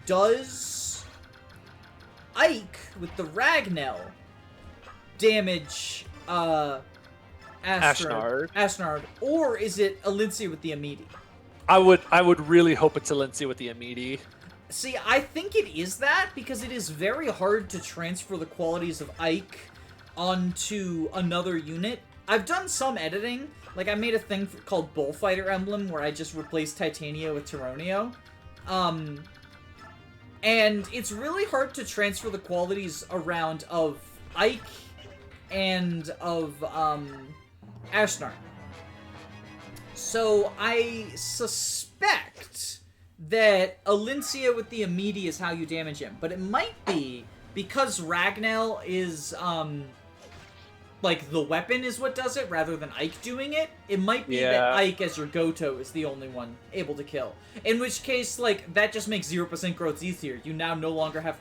does Ike with the Ragnell damage Ashnard, or is it Alincia with the Amidi? I would really hope it's Alincia with the Amidi. See, I think it is that, because it is very hard to transfer the qualities of Ike onto another unit. I've done some editing. Like, I made a thing called Bullfighter Emblem, where I just replaced Titania with Tyronio. And it's really hard to transfer the qualities around of Ike and of, Ashnard. So, I suspect that Alincia with the Amidi is how you damage him. But it might be, because Ragnell is, like, the weapon is what does it, rather than Ike doing it. It might be that Ike, as your Goto, is the only one able to kill. In which case, like, that just makes 0% growth easier. You now no longer have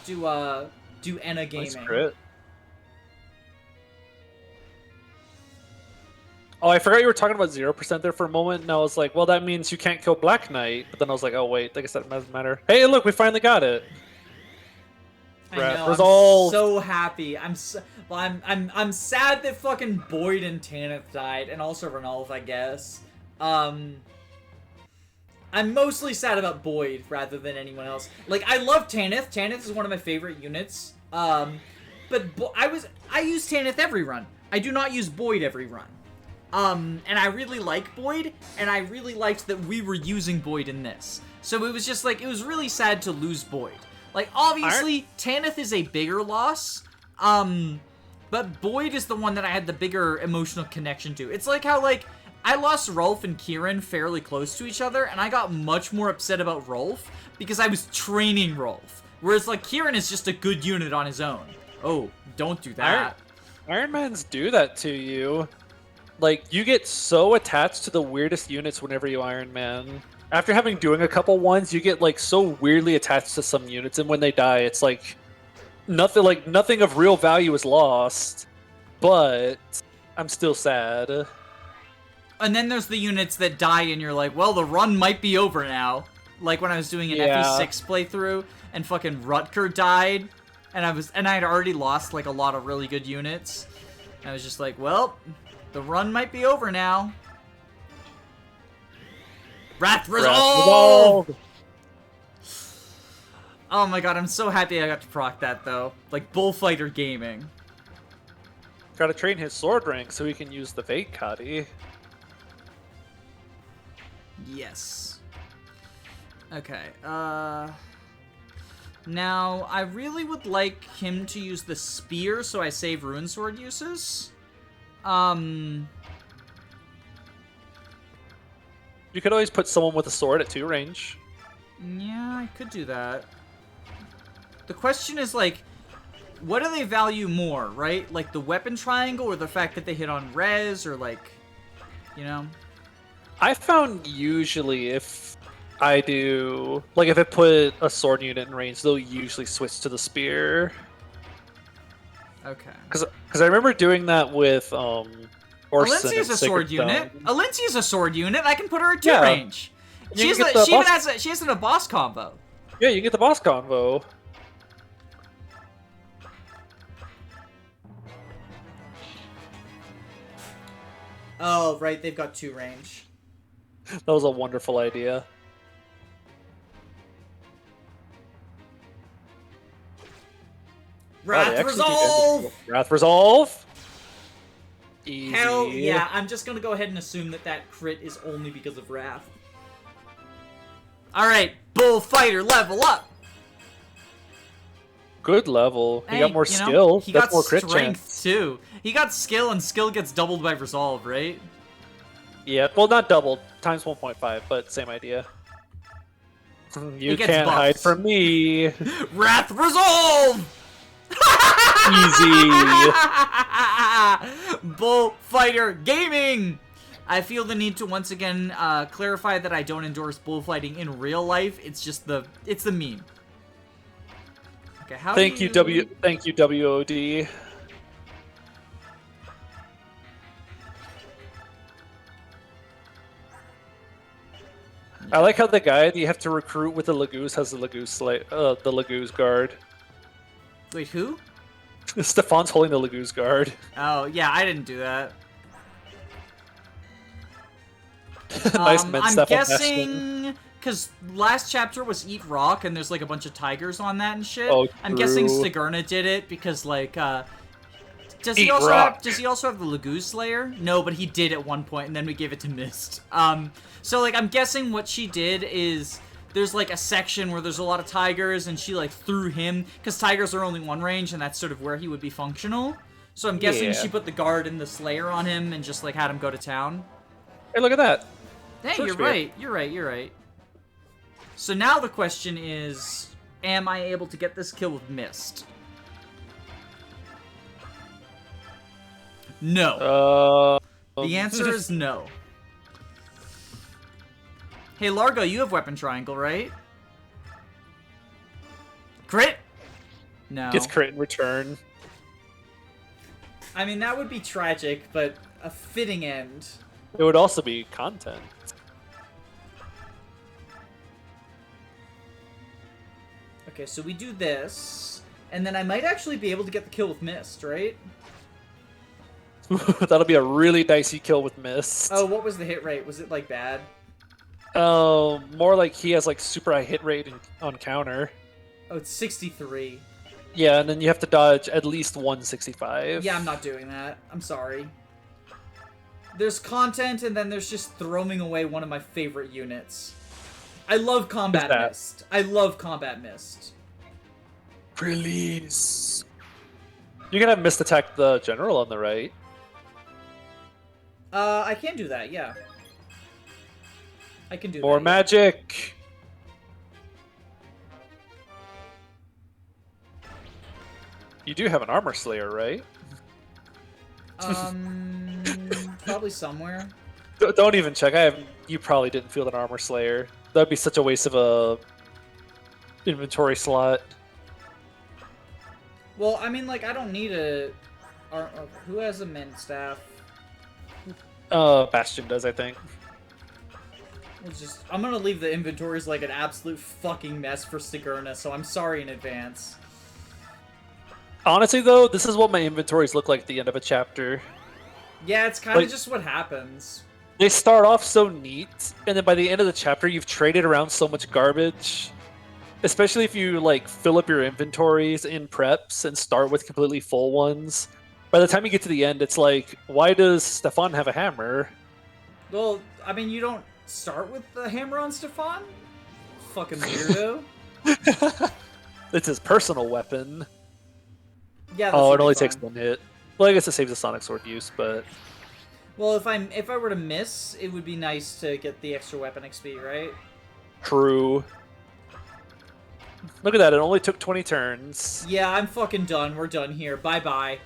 to, do Enna gaming. Nice crit. Oh, I forgot you were talking about 0% there for a moment, and I was like, well, that means you can't kill Black Knight. But then I was like, oh, wait, I guess that doesn't matter. Hey, look, we finally got it. I know, Resolved. I'm so happy. I'm sad that fucking Boyd and Tanith died, and also Ranulf, I guess. I'm mostly sad about Boyd rather than anyone else. Like, I love Tanith. Tanith is one of my favorite units. But I use Tanith every run. I do not use Boyd every run. And I really like Boyd, and I really liked that we were using Boyd in this. So it was just like, it was really sad to lose Boyd. Like, obviously, Tanith is a bigger loss, but Boyd is the one that I had the bigger emotional connection to. It's like how, like, I lost Rolf and Kieran fairly close to each other, and I got much more upset about Rolf because I was training Rolf. Whereas, like, Kieran is just a good unit on his own. Oh, don't do that. Ironmans do that to you. Like, you get so attached to the weirdest units whenever you Iron Man. After doing a couple ones, you get, like, so weirdly attached to some units, and when they die, it's like nothing of real value is lost. But I'm still sad. And then there's the units that die, and you're like, well, the run might be over now. Like when I was doing an FE6 playthrough, and fucking Rutger died, and I had already lost, like, a lot of really good units. And I was just like, well, the run might be over now. Wrath Resolve! Oh my god, I'm so happy I got to proc that, though. Like, Bullfighter Gaming. Gotta train his sword rank so he can use the Fate Kadi. Yes. Okay, now, I really would like him to use the Spear so I save Ruin Sword uses. You could always put someone with a sword at 2 range. Yeah, I could do that. The question is, like, what do they value more, right? Like, the weapon triangle or the fact that they hit on res or, like, you know? I found usually if I do... Like, if I put a sword unit in range, they'll usually switch to the spear. Okay. Because I remember doing that with, Alincia's a sword unit. Alincia's a sword unit. I can put her at 2 range. She has a boss combo. Yeah, you can get the boss combo. Oh, right. They've got 2 range. That was a wonderful idea. Wrath Resolve! Wrath Resolve! Easy. Hell yeah, I'm just gonna go ahead and assume that crit is only because of Wrath. Alright, Bullfighter, level up! Good level. He got more skill. He That's got more crit strength, chance. too. He got skill, and skill gets doubled by Resolve, right? Yeah, well, not doubled. Times 1.5, but same idea. You can't hide from me. Wrath Resolve! Easy. Bullfighter Gaming! I feel the need to once again clarify that I don't endorse bullfighting in real life. It's just it's the meme. Okay, how Thank do you, Thank you, WOD. I like how the guy that you have to recruit with the Lagoose has the Lagoose guard. Wait, who? Stefan's holding the Lagoose guard. Oh, yeah, I didn't do that. Nice men, I'm Stefan guessing because last chapter was Eat Rock, and there's like a bunch of tigers on that and shit. Oh, I'm guessing true. Stigurna did it because like does Eat he also rock. have the Lagoose Slayer? No, but he did at one point, and then we gave it to Mist. So like I'm guessing what she did is there's like a section where there's a lot of tigers, and she like threw him because tigers are only one range, and that's sort of where he would be functional. So I'm guessing Yeah. she put the guard and the Slayer on him and just like had him go to town. Hey, look at that. Hey, Sure, you're Spear. right. You're right. You're right. So now the question is, am I able to get this kill with Mist? No. The answer is no. Hey, Largo, you have Weapon Triangle, right? Crit? No. Gets crit in return. I mean, that would be tragic, but a fitting end. It would also be content. Okay, so we do this, and then I might actually be able to get the kill with Mist, right? That'll be a really dicey kill with Mist. Oh, what was the hit rate? Was it, like, bad? More like he has like super high hit rate on counter. Oh, it's 63. Yeah, and then you have to dodge at least 165. Yeah, I'm not doing that. I'm sorry. There's content, and then there's just throwing away one of my favorite units. I love Combat that? Mist. I love Combat Mist. Release. You can have Mist attack the general on the right. I can do that, yeah. I can do More that. magic. You do have an armor slayer, right? Probably somewhere. Don't even check. You probably didn't field an armor slayer. That'd be such a waste of a inventory slot. Well, I mean, like, I don't need a... who has a Mint Staff? Bastion does, I think. I'm gonna leave the inventories like an absolute fucking mess for Stigurna, so I'm sorry in advance. Honestly, though, this is what my inventories look like at the end of a chapter. Yeah, it's kind of Like- just what happens. They start off so neat, and then by the end of the chapter, you've traded around so much garbage. Especially if you, like, fill up your inventories in preps and start with completely full ones. By the time you get to the end, it's like, why does Stefan have a hammer? Well, I mean, you don't start with the hammer on Stefan? Fucking weirdo. It's his personal weapon. Yeah, that's Oh, it only fine. takes one hit. Well, I guess it saves the Sonic Sword use, but... Well, if I were to miss, it would be nice to get the extra weapon XP, right? True. Look at that, it only took 20 turns. Yeah, I'm fucking done. We're done here. Bye-bye.